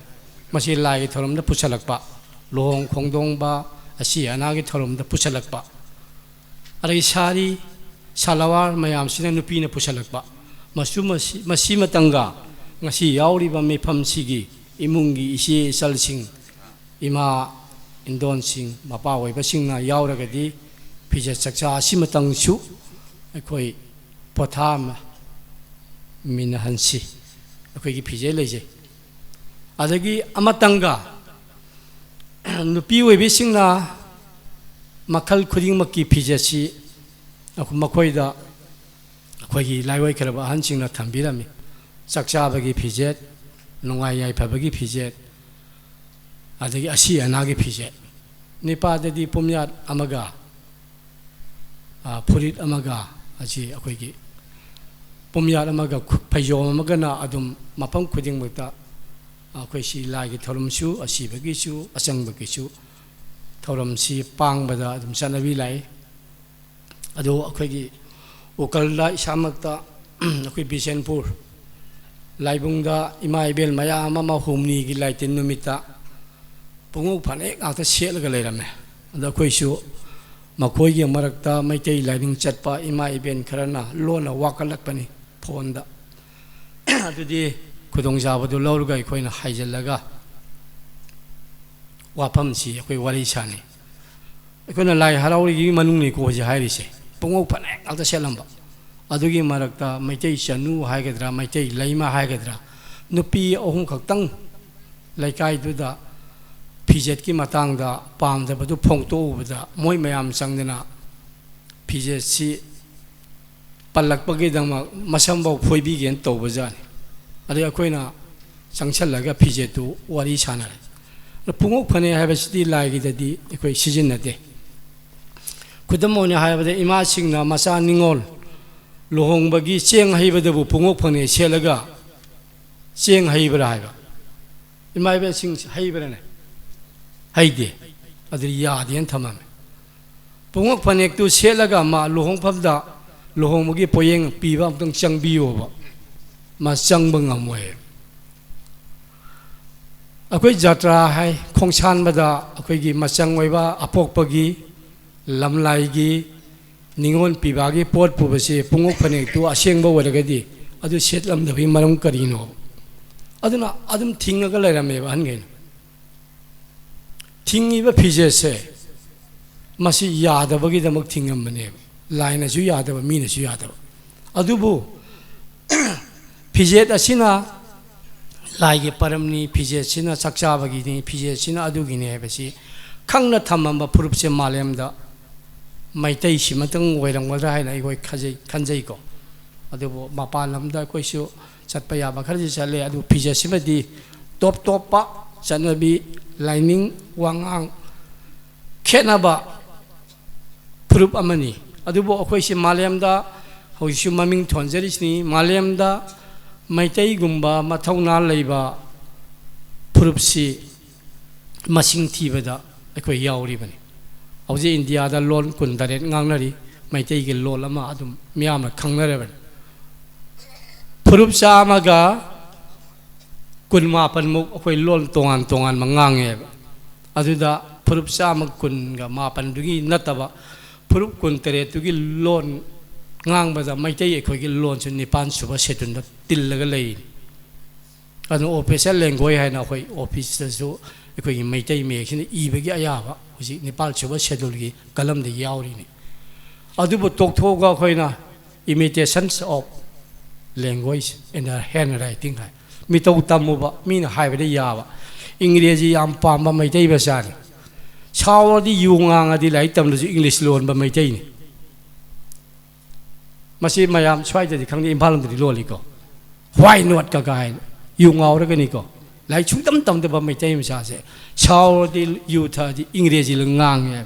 ꯃꯁꯤ ꯂꯥꯏꯒꯤ ꯊꯧꯔꯝꯗ ꯄꯨꯁꯜꯂꯛꯄ ꯂꯨꯍꯣꯡ ꯈꯣꯡꯗꯣꯡꯕ ꯑꯁꯤ ꯑꯅꯥꯒꯤ ꯊꯧꯔꯝꯗ ꯄꯨꯁꯜꯂꯛꯄ ꯑꯗꯒꯤ ꯁꯥꯔꯤ ꯁꯥꯂꯋꯥꯔ ꯃꯌꯥꯝꯁꯤꯅ ꯅꯨꯄꯤꯅ ꯄꯨꯁꯜꯂꯛꯄ ꯃꯁꯤꯃꯇꯪꯒ ꯉꯁꯤ ꯌꯥꯎꯔꯤꯕ ꯃꯤꯐꯝꯁꯤꯒꯤ ꯏꯃꯨꯡꯒꯤ ꯏꯆꯦ ꯏꯆꯜꯁꯤꯡ ꯏꯃꯥ ꯏꯟꯗꯣꯟꯁꯤꯡ ꯃꯄꯥ ꯑꯣꯏꯕꯁꯤꯡꯅ ꯌꯥꯎꯔꯒꯗꯤ ꯐꯤꯖꯦꯠ ꯆꯛꯆꯥ ꯑꯁꯤꯃꯇꯪꯁꯨ ꯑꯩꯈꯣꯏ ꯄꯣꯊꯥꯃꯤꯟꯅꯍꯟꯁꯤ ꯑꯩꯈꯣꯏꯒꯤ ꯐꯤꯖꯦꯠ ꯂꯩꯖꯩ ꯑꯗꯒꯤ ꯑꯃꯇꯪꯒ ꯅꯨꯄꯤ ꯑꯣꯏꯕꯤꯁꯤꯡꯅ ꯃꯈꯜ ꯈꯨꯗꯤꯡꯃꯛꯀꯤ ꯐꯤꯖꯦꯠꯁꯤ ꯃꯈꯣꯏꯗ ꯑꯩꯈꯣꯏꯒꯤ ꯂꯥꯏꯑꯣꯏꯈ꯭ꯔꯕ ꯑꯍꯟꯁꯤꯡꯅ ꯊꯝꯕꯤꯔꯝꯃꯤ ꯆꯥꯛ ꯆꯥꯕꯒꯤ ꯐꯤꯖꯦꯠ ꯅꯨꯡꯉꯥꯏ ꯌꯥꯏꯐꯕꯒꯤ ꯐꯤꯖꯦꯠ ꯑꯗꯒꯤ ꯑꯁꯤ ꯑꯅꯥꯒꯤ ꯐꯤꯖꯦꯠ ꯅꯤꯄꯥꯗꯗꯤ ꯄꯨꯝꯌꯥꯠ ꯑꯃꯒ ꯐꯨꯔꯤꯠ ꯑꯃꯒ ꯑꯁꯤ ꯑꯩꯈꯣꯏꯒꯤ ꯄꯨꯝꯌꯥꯠ ꯑꯃꯒ ꯐꯩꯖꯣꯝ ꯑꯃꯒꯅ ꯑꯗꯨꯝ ꯃꯐꯝ ꯈꯨꯗꯤꯡꯃꯛꯇ ꯑꯩꯈꯣꯏ ꯁꯤ ꯂꯥꯏꯒꯤ ꯊꯧꯔꯝꯁꯨ ꯑꯁꯤꯕꯒꯤꯁꯨ ꯑꯆꯪꯕꯒꯤꯁꯨ ꯊꯧꯔꯝꯁꯤ ꯄꯥꯡꯕꯗ ꯑꯗꯨꯝ ꯆꯠꯅꯕꯤ ꯂꯥꯛꯏ ꯑꯗꯨ ꯑꯩꯈꯣꯏꯒꯤ ꯎꯀꯜꯗ ꯏꯁꯥꯃꯛꯇ ꯑꯩꯈꯣꯏ ꯕꯤꯁꯦꯟꯄꯨꯔ ꯂꯥꯏꯕꯨꯡꯗ ꯏꯃꯥ ꯏꯕꯦꯜ ꯃꯌꯥꯝ ꯑꯃ ꯍꯨꯝꯅꯤꯒꯤ ꯂꯥꯏꯇꯤꯟ ꯅꯨꯃꯤꯠꯇ ꯄꯨꯡꯉꯧ ꯐꯅꯦꯛ ꯉꯥꯛꯇ ꯁꯦꯠꯂꯒ ꯂꯩꯔꯝꯃꯦ ꯑꯗ ꯑꯩꯈꯣꯏꯁꯨ ꯃꯈꯣꯏꯒꯤ ꯃꯔꯛꯇ ꯃꯩꯇꯩ ꯂꯥꯏꯅꯤꯡ ꯆꯠꯄ ꯏꯃꯥ ꯏꯕꯦꯜ ꯈꯔꯅ ꯂꯣꯟꯅ ꯋꯥꯀꯠꯂꯛꯄꯅꯤ ꯐꯣꯟꯗ ꯑꯗꯨꯗꯤ ꯈꯨꯗꯣꯡꯆꯥꯕꯗꯨ ꯂꯧꯔꯒ ꯑꯩꯈꯣꯏꯅ ꯍꯥꯏꯖꯤꯜꯂꯒ ꯋꯥꯐꯝꯁꯤ ꯑꯩꯈꯣꯏ ꯋꯥꯔꯤ ꯁꯥꯅꯩ ꯑꯩꯈꯣꯏꯅ ꯂꯥꯏ ꯍꯔꯥꯎꯔꯤꯒꯤ ꯃꯅꯨꯡꯅꯤ ꯀꯣ ꯍꯧꯖꯤꯛ ꯍꯥꯏꯔꯤꯁꯦ ꯄꯨꯡꯉꯧ ꯐꯅꯦꯛ ꯉꯥꯛꯇ ꯁꯦꯠꯂꯝꯕ ꯑꯗꯨꯒꯤ ꯃꯔꯛꯇ ꯃꯩꯇꯩ ꯆꯅꯨ ꯍꯥꯏꯒꯗ꯭ꯔꯥ ꯃꯩꯇꯩ ꯂꯩꯃ ꯍꯥꯏꯒꯗ꯭ꯔꯥ ꯅꯨꯄꯤ ꯑꯍꯨꯝ ꯈꯛꯇꯪ ꯂꯩꯀꯥꯏꯗꯨꯗ ꯐꯤꯖꯦꯠꯀꯤ ꯃꯇꯥꯡꯗ ꯄꯥꯝꯗꯕꯗꯨ ꯐꯣꯡꯗꯣꯛꯎꯕꯗ ꯃꯣꯏ ꯃꯌꯥꯝ ꯆꯪꯗꯅ ꯐꯤꯖꯦꯠꯁꯤ ꯄꯜꯂꯛꯄꯒꯤꯗꯃꯛ ꯃꯁꯝꯐꯥꯎ ꯐꯣꯏꯕꯤꯒꯦꯅ ꯇꯧꯕꯖꯥꯠꯅꯤ ꯑꯗꯩ ꯑꯩꯈꯣꯏꯅ ꯆꯪꯁꯜꯂꯒ ꯐꯤꯖꯦꯠꯇꯨ ꯋꯥꯔꯤ ꯁꯥꯟꯅꯔꯦ ꯄꯨꯡꯉꯧ ꯐꯅꯦꯛ ꯍꯥꯏꯕꯁꯤꯗꯤ ꯂꯥꯏꯒꯤꯗꯗꯤ ꯑꯩꯈꯣꯏ ꯁꯤꯖꯤꯟꯅꯗꯦ ꯈꯨꯗꯝ ꯑꯣꯏꯅ ꯍꯥꯏꯔꯕꯗ ꯏꯃꯥꯁꯤꯡꯅ ꯃꯆꯥ ꯅꯤꯉꯣꯜ ꯂꯨꯍꯣꯡꯕꯒꯤ ꯆꯦꯡ ꯍꯩꯕꯗꯕꯨ ꯄꯨꯡꯉꯧ ꯐꯅꯦꯛ ꯁꯦꯠꯂꯒ ꯆꯦꯡ ꯍꯩꯕ꯭ꯔꯥ ꯍꯥꯏꯕ ꯏꯃꯥ ꯏꯕꯦꯜꯁꯤꯡ ꯍꯩꯕ꯭ꯔꯥꯅꯦ ꯍꯩꯇꯦ ꯑꯗꯨꯗꯤ ꯌꯥꯗꯦꯅ ꯊꯝꯃꯝꯃꯦ ꯄꯨꯡꯉꯧ ꯐꯅꯦꯛꯇꯨ ꯁꯦꯠꯂꯒ ꯃꯥ ꯂꯨꯍꯣꯡꯐꯝꯗ ꯂꯨꯍꯣꯡꯕꯒꯤ ꯄꯣꯌꯦꯡ ꯄꯤꯕ ꯑꯃꯨꯛꯇꯪ ꯆꯪꯕꯤꯌꯣꯕ ꯃꯥ ꯆꯪꯕ ꯉꯝꯃꯣꯏ ꯑꯩꯈꯣꯏ ꯖꯇ꯭ꯔꯥ ꯍꯥꯏ ꯈꯣꯡꯁꯥꯟꯕꯗ ꯑꯩꯈꯣꯏꯒꯤ ꯃꯆꯪ ꯑꯣꯏꯕ ꯑꯄꯣꯛꯄꯒꯤ ꯂꯝꯂꯥꯏꯒꯤ ꯅꯤꯉꯣꯜ ꯄꯤꯕꯥꯒꯤ ꯄꯣꯠ ꯄꯨꯕꯁꯤ ꯄꯨꯡꯉꯧ ꯐꯅꯦꯛꯇꯨ ꯑꯁꯦꯡꯕ ꯑꯣꯏꯔꯒꯗꯤ ꯑꯗꯨ ꯁꯦꯠꯂꯝꯗꯕꯒꯤ ꯃꯔꯝ ꯀꯔꯤꯅꯣ ꯑꯗꯨꯅ ꯑꯗꯨꯝ ꯊꯤꯡꯉꯒ ꯂꯩꯔꯝꯃꯦꯕ ꯑꯍꯟꯈꯩꯅ ꯊꯤꯡꯉꯤꯕ ꯐꯤꯖꯦꯠꯁꯦ ꯃꯁꯤ ꯌꯥꯗꯕꯒꯤꯗꯃꯛ ꯊꯤꯡꯉꯝꯕꯅꯦꯕ ꯂꯥꯏꯅꯁꯨ ꯌꯥꯗꯕ ꯃꯤꯅꯁꯨ ꯌꯥꯗꯕ ꯑꯗꯨꯕꯨ ꯐꯤꯖꯦꯠ ꯑꯁꯤꯅ ꯂꯥꯏꯒꯤ ꯄꯔꯝꯅꯤ ꯐꯤꯖꯦꯠꯁꯤꯅ ꯆꯥꯛꯆꯥꯕꯒꯤꯅꯤ ꯐꯤꯖꯦꯠꯁꯤꯅ ꯑꯗꯨꯒꯤꯅꯤ ꯍꯥꯏꯕꯁꯤ ꯈꯪꯅ ꯊꯝꯃꯝꯕ ꯐꯨꯔꯨꯞꯁꯦ ꯃꯥꯂꯦꯝꯗ ꯃꯩꯇꯩꯁꯤꯃꯇꯪ ꯑꯣꯏꯔꯝꯒꯗ꯭ꯔꯥ ꯍꯥꯏꯅ ꯑꯩꯈꯣꯏ ꯈꯟꯖꯩꯀꯣ ꯑꯗꯨꯕꯨ ꯃꯄꯥꯟ ꯂꯝꯗ ꯑꯩꯈꯣꯏꯁꯨ ꯆꯠꯄ ꯌꯥꯕ ꯈꯔꯗꯤ ꯆꯠꯂꯦ ꯑꯗꯨ ꯐꯤꯖꯦꯠꯁꯤꯃꯗꯤ ꯇꯣꯞ ꯇꯣꯞꯄ ꯆꯠꯅꯕꯤ ꯂꯥꯏꯅꯤꯡ ꯋꯥꯉꯥꯡ ꯈꯦꯠꯅꯕ ꯐꯨꯔꯨꯞ ꯑꯃꯅꯤ ꯑꯗꯨꯕꯨ ꯑꯩꯈꯣꯏꯁꯤ ꯃꯥꯂꯦꯝꯗ ꯍꯧꯖꯤꯛꯁꯨ ꯃꯃꯤꯡ ꯊꯣꯟꯖꯔꯤꯁꯤꯅꯤ ꯃꯥꯂꯦꯝꯗ ꯃꯩꯇꯩꯒꯨꯝꯕ ꯃꯊꯧꯅꯥ ꯂꯩꯕ ꯐꯨꯔꯨꯞꯁꯤ ꯃꯁꯤꯡ ꯊꯤꯕꯗ ꯑꯩꯈꯣই ꯌꯥꯎꯔꯤꯕꯅꯤ ꯍꯧꯖꯤꯛ ꯏꯟꯗꯤꯌꯥꯗ ꯂꯣꯟ 18 ꯉꯥꯡꯅꯔꯤ ꯃꯩꯇꯩꯒꯤ ꯂꯣꯟ ꯑꯃ ꯑꯗꯨꯝ ꯃꯤꯌꯥꯝꯅ ꯈꯪꯅꯔꯕꯅꯤ ꯐꯨꯔꯨꯞ ꯆꯥꯝꯃꯒ 18 ꯑꯩꯈꯣꯏ ꯂꯣꯟ ꯇꯣꯉꯥꯟ ꯇꯣꯉꯥꯟꯕ ꯉꯥꯡꯉꯦꯕ ꯑꯗꯨꯗ ꯐꯨꯔꯨꯞ 118ꯗꯨꯒꯤ ꯅꯠꯇꯕ ꯐꯨꯔꯨꯞ 18ꯗꯨꯒꯤ ꯂꯣꯟ ꯉꯥꯡꯕꯗ ꯃꯩꯇꯩ ꯑꯩꯈꯣꯏꯒꯤ ꯂꯣꯟꯁꯨ 9 ꯁꯨꯕ ꯁꯦꯗꯨꯜꯗ ꯇꯤꯜꯂꯒ ꯂꯩꯔꯤ ꯑꯗꯨꯅ ꯑꯣꯐꯤꯁꯤꯌꯦꯜ ꯂꯦꯡꯒ꯭ꯋꯦꯖ ꯍꯥꯏꯅ ꯑꯩꯈꯣꯏ ꯑꯣꯐꯤꯁꯇꯁꯨ ꯑꯩꯈꯣꯏꯒꯤ ꯃꯩꯇꯩ ꯃꯌꯦꯛꯁꯤꯅ ꯏꯕꯒꯤ ꯑꯌꯥꯕ ꯍꯧꯖꯤꯛ 9 ꯁꯨꯕ ꯁꯦꯗꯨꯜꯒꯤ ꯀꯂꯝꯗ ꯌꯥꯎꯔꯤꯅꯤ ꯑꯗꯨꯕꯨ ꯇꯣꯛꯊꯣꯛꯑꯒ ꯑꯩꯈꯣꯏꯅ ꯏꯃꯤꯇꯦꯁꯟꯁ ꯑꯣꯐ ꯂꯦꯡꯒ꯭ꯋꯦꯖ ꯏꯟ ꯗ ꯍꯦꯟ ꯔꯥꯏꯇꯤꯡ ꯍꯥꯏ ꯃꯤꯇꯧ ꯇꯝꯃꯨꯕ ꯃꯤꯅ ꯍꯥꯏꯕꯗ ꯌꯥꯕ ꯏꯪꯒ꯭ꯔꯦꯖꯤ ꯌꯥꯝ ꯄꯥꯝꯕ ꯃꯩꯇꯩ ꯃꯆꯥꯅꯤ ꯁꯥꯎꯔꯗꯤ ꯌꯨ ꯉꯥꯡꯉꯗꯤ ꯂꯥꯏꯔꯤꯛ ꯇꯝꯂꯁꯨ ꯏꯪꯂꯤꯁ ꯂꯣꯟꯕ ꯃꯩꯇꯩꯅꯤ ꯃꯁꯤ ꯃꯌꯥꯝ ꯁ꯭ꯋꯥꯏꯗꯗꯤ ꯈꯪꯗꯦ ꯏꯝꯐꯥꯜ ꯂꯣꯝꯗꯗꯤ ꯂꯣꯜꯂꯤꯀꯣ ꯋꯥꯏ ꯅꯣꯠ ꯀ ꯍꯥꯏꯅ ꯌꯨ ꯉꯥꯎꯔꯒꯅꯤꯀꯣ ꯂꯥꯏꯔꯤꯛ ꯁꯨꯡꯇꯝ ꯇꯝꯗꯕ ꯃꯩꯇꯩ ꯃꯆꯥꯁꯦ ꯁꯥꯎꯔꯗꯤ ꯌꯨ ꯊꯛꯑꯗꯤ ꯏꯪꯒ꯭ꯔꯦꯖꯤ ꯉꯥꯡꯉꯦ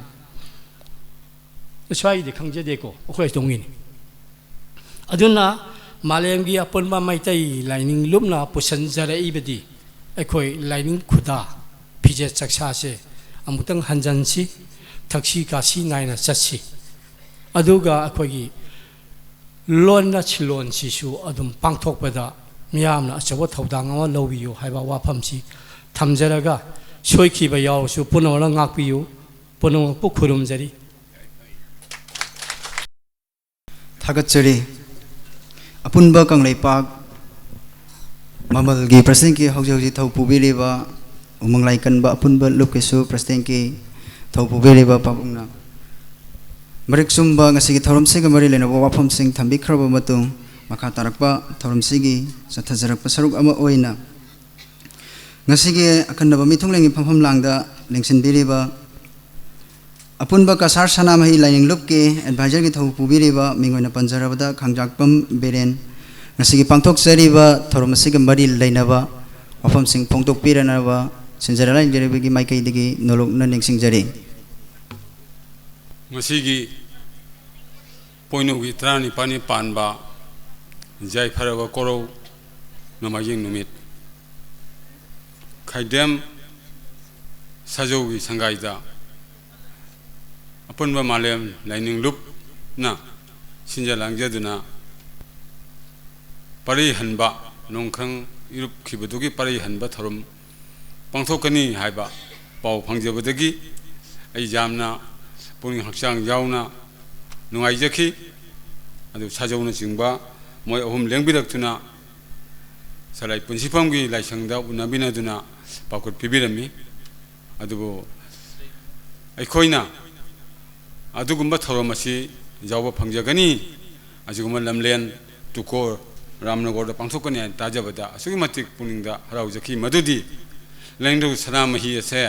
ꯁ꯭ꯋꯥꯏꯗꯤ ꯈꯪꯖꯗꯦꯀꯣ ꯑꯩꯈꯣꯏ ꯇꯣꯡꯉꯤꯅꯤ ꯑꯗꯨꯅ ꯃꯥꯂꯦꯝꯒꯤ ꯑꯄꯨꯟꯕ ꯃꯩꯇꯩ ꯂꯥꯏꯅꯤꯡ ꯂꯨꯞꯅ ꯄꯨꯁꯟꯖꯔꯛꯏꯕꯗꯤ ꯑꯩꯈꯣꯏ ꯂꯥꯏꯅꯤꯡ ꯈꯨꯗꯥ ꯐꯤꯖꯦꯠ ꯆꯛꯆꯥꯁꯦ ꯑꯃꯨꯛꯇꯪ ꯍꯟꯖꯟꯁꯤ ꯊꯛꯁꯤ ꯈꯥꯁꯤ ꯅꯥꯏꯅ ꯆꯠꯁꯤ ꯑꯗꯨꯒ ꯑꯩꯈꯣꯏꯒꯤ ꯂꯣꯟꯅ ꯁꯤꯂꯣꯟꯁꯤꯁꯨ ꯑꯗꯨꯝ ꯄꯥꯡꯊꯣꯛꯄꯗ ꯃꯤꯌꯥꯝꯅ ꯑꯆꯧꯕ ꯊꯧꯗꯥꯡ ꯑꯃ ꯂꯧꯕꯤꯌꯨ ꯍꯥꯏꯕ ꯋꯥꯐꯝꯁꯤ ꯊꯝꯖꯔꯒ ꯁꯣꯏꯈꯤꯕ ꯌꯥꯎꯔꯁꯨ ꯄꯨꯝꯅꯃꯛꯅ ꯉꯥꯛꯄꯤꯌꯨ ꯄꯨꯝꯅꯃꯛꯄꯨ ꯈꯨꯔꯨꯝꯖꯔꯤ थागतचरी अपुनबा कंगलेपाक ममलगी प्रेसिडेंट की हौजी थौ पुबिलिबा उमंगलाई कनबा अपुनबा लुकेसु प्रेसिडेंट की थौ पुबिलिबा पाबुंगना मरिक सुंबा ngasi थौरमसिग मरि लेनबा वाफमसिंग थंबिख्रबा मतुंग मखा तारकबा थौरमसिगी सथजरकबा सरुक अमा ओइना ngasi अखनबा मिथुंगलेंगी फमफम लांगदा लेंसिनबिलिबा अपुनबा कसार सनामही लाइनिंग लुप के एडवाइजर की थौ पुबिलिबा मिंगोइना पंजरबदा खांगजाकपम बेरेन ngasi पांथोक जरिबा थौरमसिग मरि लेनबा वाफमसिंग फोंथोक पिरनबा सिंजरलाइन जरिबगी माइकैदगी नोलुकना निंगसिंगजरी ngasi poinogi trani pani panba jai pharaga korau namajing numit khaidem sajogi sangaida apunba malem lining loop na sinjalangjaduna pari hanba nongkhang irup khibadugi pari hanba thorum pangthokani haiba pau phangjabadagi ai jamna पुनी हक्सांग यावना नुंगाइजखि अदु साजौना चिंबा मोय अहुम लेंबिरक्तुना सलाइ पुनसिफामगी लाइसंगदा उनाबिनादुना पाकुट पिबिरमी अदुबो अखोइना अदुगुम्बा थौरम असी जावबा फंगजगनी असिगुम्बा लमलेन तुकोर रामनगर पांथोकनी ताजबदा असुगी मतिक पुनिंगदा हराउजकी मदुदी लेंदु सनामही असे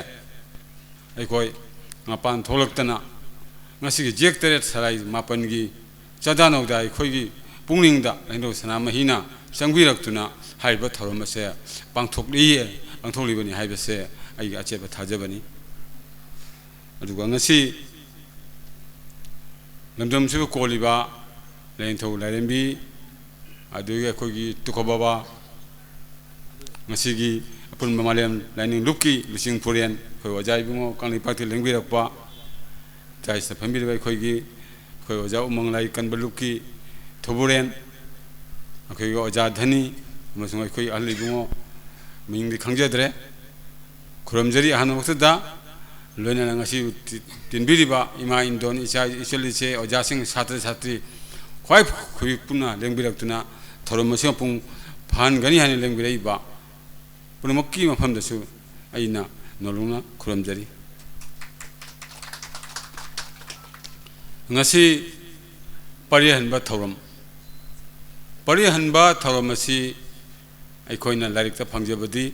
अखोय मपान थोलक्तना ngasi jek teret sarai mapan gi chadanaw da akhoi pungning da leंदु Sanamahi ना संगबिरक्तुना हाइबा थौरम असे पांथोकली बनी हाइबसे आई अचेब थाजबनी अदुगा ngasi लमदम से कोलिबा लेंथौ लाइरेंबी अदुगे अखोगी तुखबाबा ngasi gi अपन ममालेम लाइनिंग लुकी लुसिंग पुरेन खो अजाय बुंगो कांगली पार्टी लेंबिरकपा जायस फैमिली अखोगी खो अजा उमंग लाई कनब लुकी थोबुरेन अखोगी अजा धनी अमसुंग अखोई अहली बुंगो मिंगदि खंगजद्रे खुरमजरी अहन वक्तदा लोइना ngasi tinbiriba ima indon icha isolise ojasing satri satri khwai khui puna lengbirak tuna thorom se pung phan gani hani lengbirai ba punamokki mafam da su aina nolongna khuramjari ngasi parihan ba thorom asi aikoina larik ta phangjabadi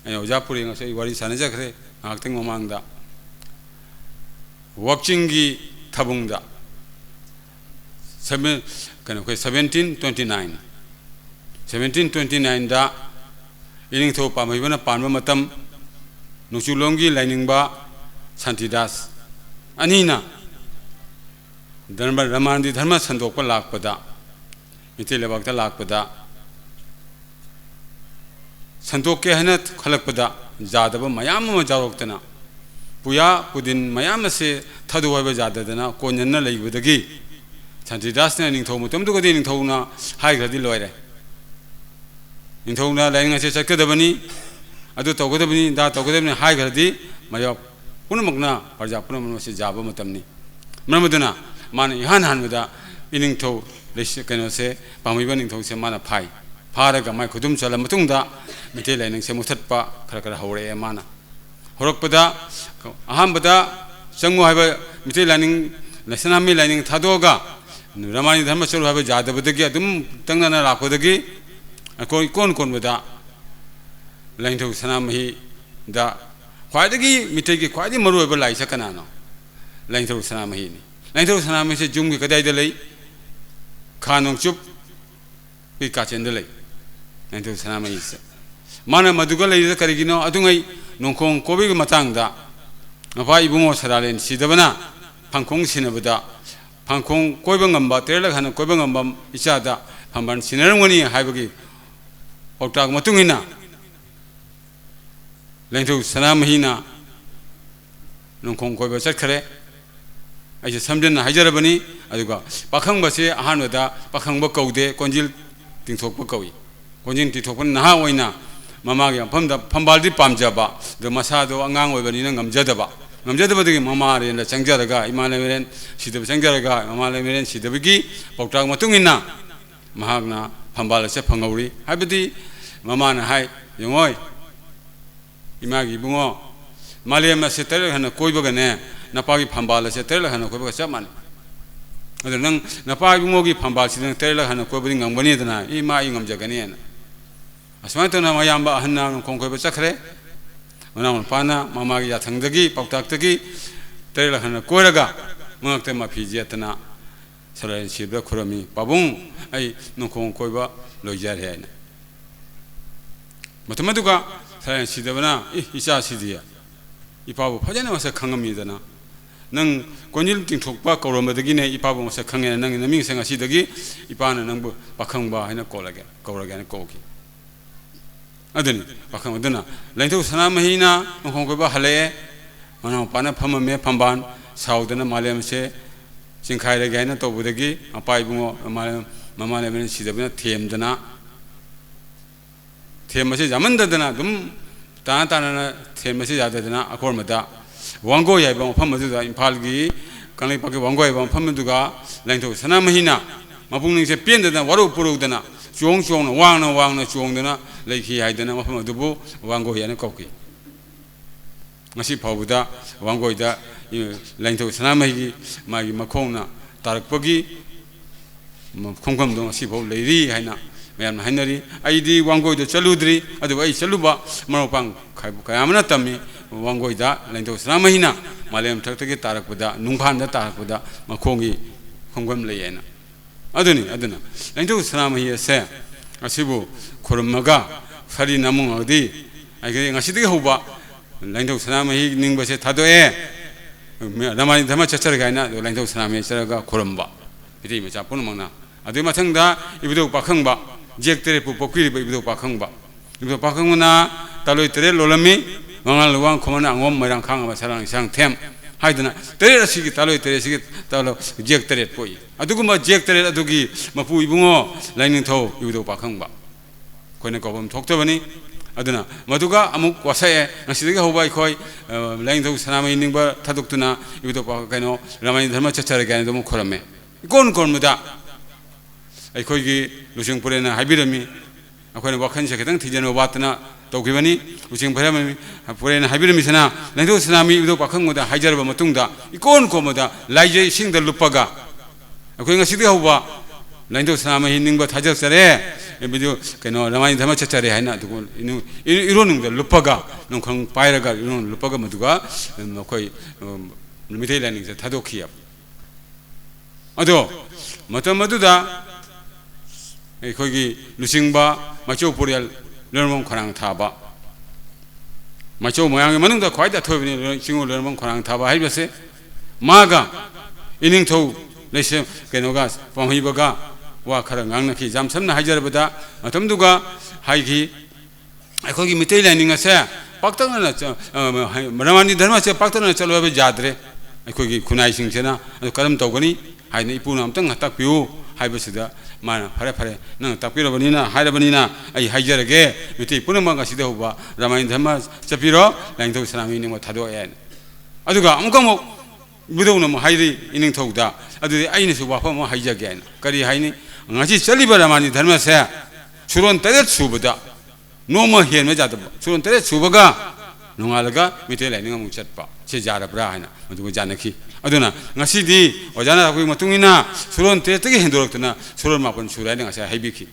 ai ojapuri ngasi wari sanajakre acting ममांगदा watching की थबुंगदा 1729 दा inning थो पामहिबना पानबा मतम नुचुलोंगी लाइनिंगबा शांतिदास अनीना धर्म रमानदी धर्म संदोकपा लाकपदा मिथे लेबाकता लाकपदा संदोके हन खलकपदा जादब मयाम जारोक्तना पुया पुदिन मयाम से थदुवाब जादना कोनना लेबदगी शांतिदास ने निंथौ मतमदुगदि निंथौना हाइग्रदि लोइरे निंथौना लाइंग से चकदबनी अदु तौगदबनी दा तौगदबनी हाइग्रदि मया पुनमकना प्रजा पुनमन से जाब मतमनी मरमदना मान इहान हानबदा इनिंथौ लेसे कनो से पामैबा निंथौ से माना फाइ फारगा माइ खुदुम चला मतुंगदा मिथे लाइनिंग से मुथतपा खरखर हौरे माना हरकपदा अहमबदा चंगु हाइबा मिथे लाइनिंग लसनामी लाइनिंग थादोगा रमानी धर्म चलो हाइबा जादबदगी अदुम तंगना लापदगी कोई कोनबदा लाइनिंग सनामही दा ख्वाइदगी मिथेगी ख्वाइदि मरु हाइबा लाइसा कनानो लाइनिंग सनामही नि लाइनिंग सनामही से जुम की कदाइदा लई खानोंचुप पि काचेंद लई लाइनिंग सनामही से माना मधुगल लेद करिगिनो अदुंगै नोंखों कोबि मतंगदा नफा इबुंगो सरालेन सिदबना फंखों सिनबदा फंखों कोइबं गंबा तेरलग हन कोइबं गंबम इचादा फंबन सिनरंगनी हाइबगी औटाग मतुंगिना लेंथौ सनामहीना नोंखों कोइबा चखरे आइसे समजन हाइजरबनी अदुगा पाखंबसे अहानवदा पाखंब कौदे कोंजिल तिंथोकप कौई कोंजिल तिंथोकपन नहा ओइना ममा के फंबाली पामजबा दो मसादो अंगांग ओइबनिना ngamjadabadagi mama ren la changjaraga imale meren sidab changjaraga mamale meren sidabigi pautag matungina mahagna phambal se phangauri haibadi mama na hai yongoi imagi bungo malema se tere hana koibaga ne napagi phambal se tere hana koibaga chamane adu nang napagi bungo gi phambal sidang tere hana koibadi ngangbani dana ima ingamjagani na asmata na mayamba hanna kongkoiba chakre Menang pana mama ya tangdagi pautak tagi terlah hana koiraga mengakte ma pijatna selain sibra kurami pabung ai nongkong koiba lojar hai na matemaduka selain sidabana isa sidia ipabu phajana masa khangami dana nang konjil tingthokpa kauromadagi ne ipabu masa khangena nang naming senga sidagi ipana nangbu pakhangba haina kauraga ne koki adani pakang adana laintu sanamahina nongkong koiba hale mana pana phamame phamban saudana malem se singkhai re gaina to budagi apai bungo mama ne ben sidabna themdana themase jamandadana dum ta themase jadadana akormada wango yai bang phamadu da imphal gi kanglai pake wango yai bang phamaduga laintu sanamahina mapungning se pendana waru purudana chong chong wang na chong dana leikhi haidana mafam adubu wango yana koki ngasi phawuda wanggoida lainthau sanamai magi makhongna tarakpagi khongkham do ngasi phaw leiri haina mayam hainari aidi wanggoida chaludri adu ai chaluba maropang kayamna tammi wanggoida lainthau sanamai na malem thaktage tarakpada nungphan tarakpada makhongi khongkham leiyena aduni aduna lainthau sanamai ase asibu khurmaga sari namung adi ai ngasi de hoba lainthau sanamai ningbase thadoe ramani dhamma chachar gaina lainthau sanamai charaga khuramba iti mecha punmangna adu mathangda ibido pakhangba jektere pu pokiri ibido pakhangba taloi tere lolami mangal luwang khomana angom mairang khang ba sarang sang them haidana tere rasigi taloi tere sigi talo jektere poi aduguma jektere adugi mapu ibungo lainthau ibido pakhangba koina kobam thoktabani aduna maduga amuk wasae ngasidega hobai khoi lainthau sanamai ningba thadukuna ibido pa kaino ramani dharma chachar gaina dum khorame ikon konmuda ai khoigi lusing purena habirami akoina wakhan se ketang thijano batna tawgibani lusing purami purena habirami sana lainthau sanamai ibido pakhangmuda haijarba matungda ikon komoda laije singda lupaga akoi ngasidega hoba lainthau sanamai ningba thajak sare video keno ramani dhamma chachare haina dugo ironungda lupaga nongkhang pairaga iron lupaga maduga nokoi mitei laning se thadokhiya ado matam maduda ei khogi lusingba macho porial lermong kharang thaba macho moyang manungda khwaida thoibini singo lermong kharang thaba haibase maga ining thau leise kenoga pamhibaga 와 카랑 강나키 잠섬나 하자르보다 덤두가 하이기 아코기 미테이 라이닝아세 빡당나 마라만디 धर्मसे 빡당나 चलोबे जादरे 아코기 구나이싱세나 कदम तौगनी हाइने इपुना अमतंग हतापिउ हाइबसिदा माना फरे फरे न तापिरबनिना हाइरबनिना आई हाइजरगे मितेई पुनमंगा सिदे होबा रामायण धर्म चपिरो लाइंथौ सनामी निमो थादोए अदुगा अमुकमो बुदौना म हाइरि inning थौदा अदुदि आइनेसु वाफम हाइजगे करी हाइनि ngasi chaliba ramani dharma se suron teret subada noma hen me jadab suron teret subaga nongalaga mite lai ninga muchatpa che jarabra haina madu janaki aduna ngasi di ojana ko matungina suron teret ge hendorokna suron mapon surai ngasa haibiki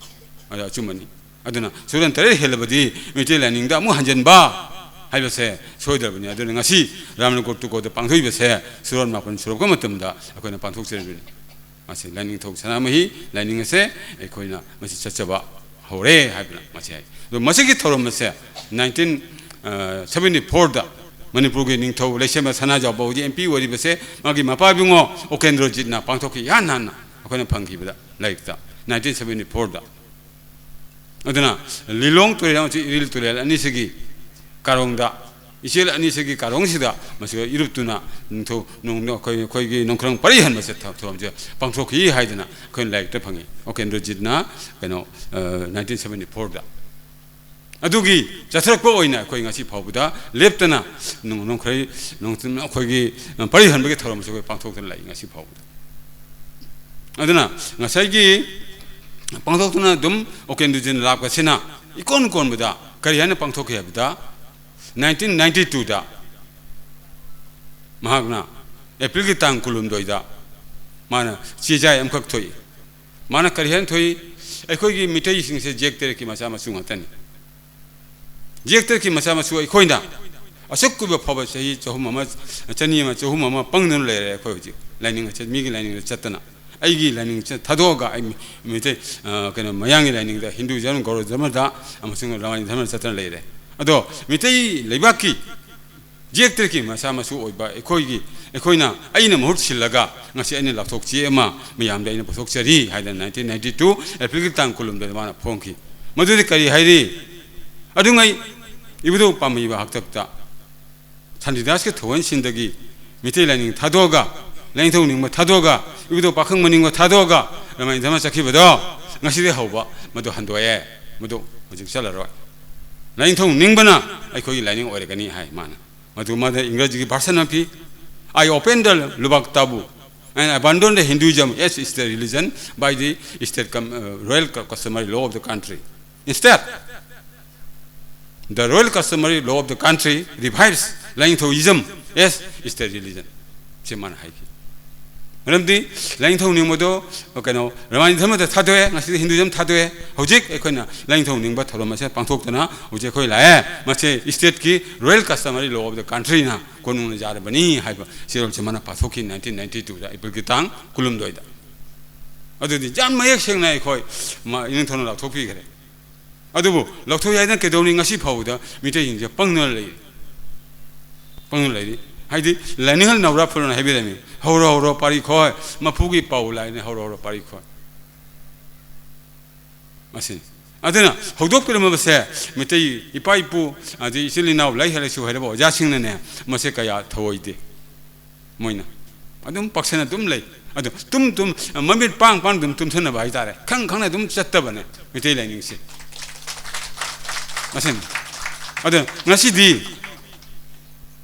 ada chumani aduna suron teret helbadi mite lai ningda mu hanjenba haibase soidarbani aduna ngasi ramna kortu ko de pangthoibase suron mapon surokko matamda akoina pangthokcherbi 마치 라이닝 톡 사나마히 라이닝에서 에코이나 마치 차차바 호레 하이브나 마치 하이 마치기 토롬메세 1974다 머니푸르게 닝토 레시마 사나자 보지 MP 워리베세 마기 마파빙오 오켄드로지나 방토키 야나나 아코나 방기비다 라이크다 1974다 어드나 릴롱 토레랑 릴 토레 아니세기 가롱다 이실 아니세기 가롱시다 마시가 이룹두나 또 농노 거기 농크랑 빠리한 마세 또 이제 방송이 하이드나 그건 라이트 방이 오켄드로지나 그노 1974다 아두기 자스럭 보이나 거기 같이 바보다 랩드나 농농 거기 농 거기 빠리한 게 털어면서 방송들 라이 같이 바보다 아드나 나사기 방송도나 좀 오켄드진 랍가 세나 이건 건보다 거리하는 방송이 하보다 1992다 마하그나 에프리기 땅 굴lum도이다 마나 지자의 암각토이 마나 카리한 토이 에코기 미테이 싱세 제크테르키 마사마 숭아타니 제크테르키 마사마 수이 코인다 아석구베 파바세이 조후마마 자니마 조후마마 빵는 레레 코이지 라이닝 차 미기 라이닝 쳤다나 아이기 라이닝 차 타도가 아이 미테 그는 모양이 라이닝다 힌두이자는 거로 점다 아무슨 라이닝 담을 쳤다나 레레 ado mitei leibaki jekterki masamasu oiba ekoigi ekoina aina mahut silaga ngasi aina lapthok chi ema miyam daina pothok chari haida 1992 april tang kulum da mana phongki madudi kari hairi adungai ibudo pamiba haktakta chandidas ke thon sindagi mitei laning thadoga laingthau ningma thadoga ibudo pakhang maningma thadoga ramai dhamma sakhi bodo ngasi de hoba madu handoye madu hojik salaro 라인통 닝바나 아이 거기 라이닝 오래가니 하이 마나 마두마다 잉그라지기 발산나피 I opened the Lubak Tabu and abandoned the Hinduism as is the religion by the state royal customary law of the country. Instead, The royal customary law of the country revives Laingthoism as state religion. Chimana Haiki. Ramdi, Langtho Nimodo, Okano, remind them of the Tadwe, Hinduism Tadwe, Hojik, Ekona, Langtho Nimba, Toromasa, Pantokana, Ujeko Lae, Mache, state key, royal customary law of the country now, Konun Jarabani, Hyper, Cyril Chimana Pathoki, 1992, Ipilgitang, Kulum Doida. Other the Jan Mayak Shangai Koi, my internal topic. Adubu, Lotoya Kedoning a ship powder, meeting the Pungal lady. Pungal lady. Heidi, Lenil no rapper on heavy enemy. Horror Parikoi, Mapugi Paula in Horror Parikoi. Masin. Adena, Hodopilum say, Mete, Ipaipu, and the silly now like her so headable, Jashing the name, Masekaya Toide. Moina. I don't Paxana Dumley. I don't Tum, and Mammy Pang Pandum Tum Tunabai. Can't Dum Chatabane, Mete Lening. Masin. Ada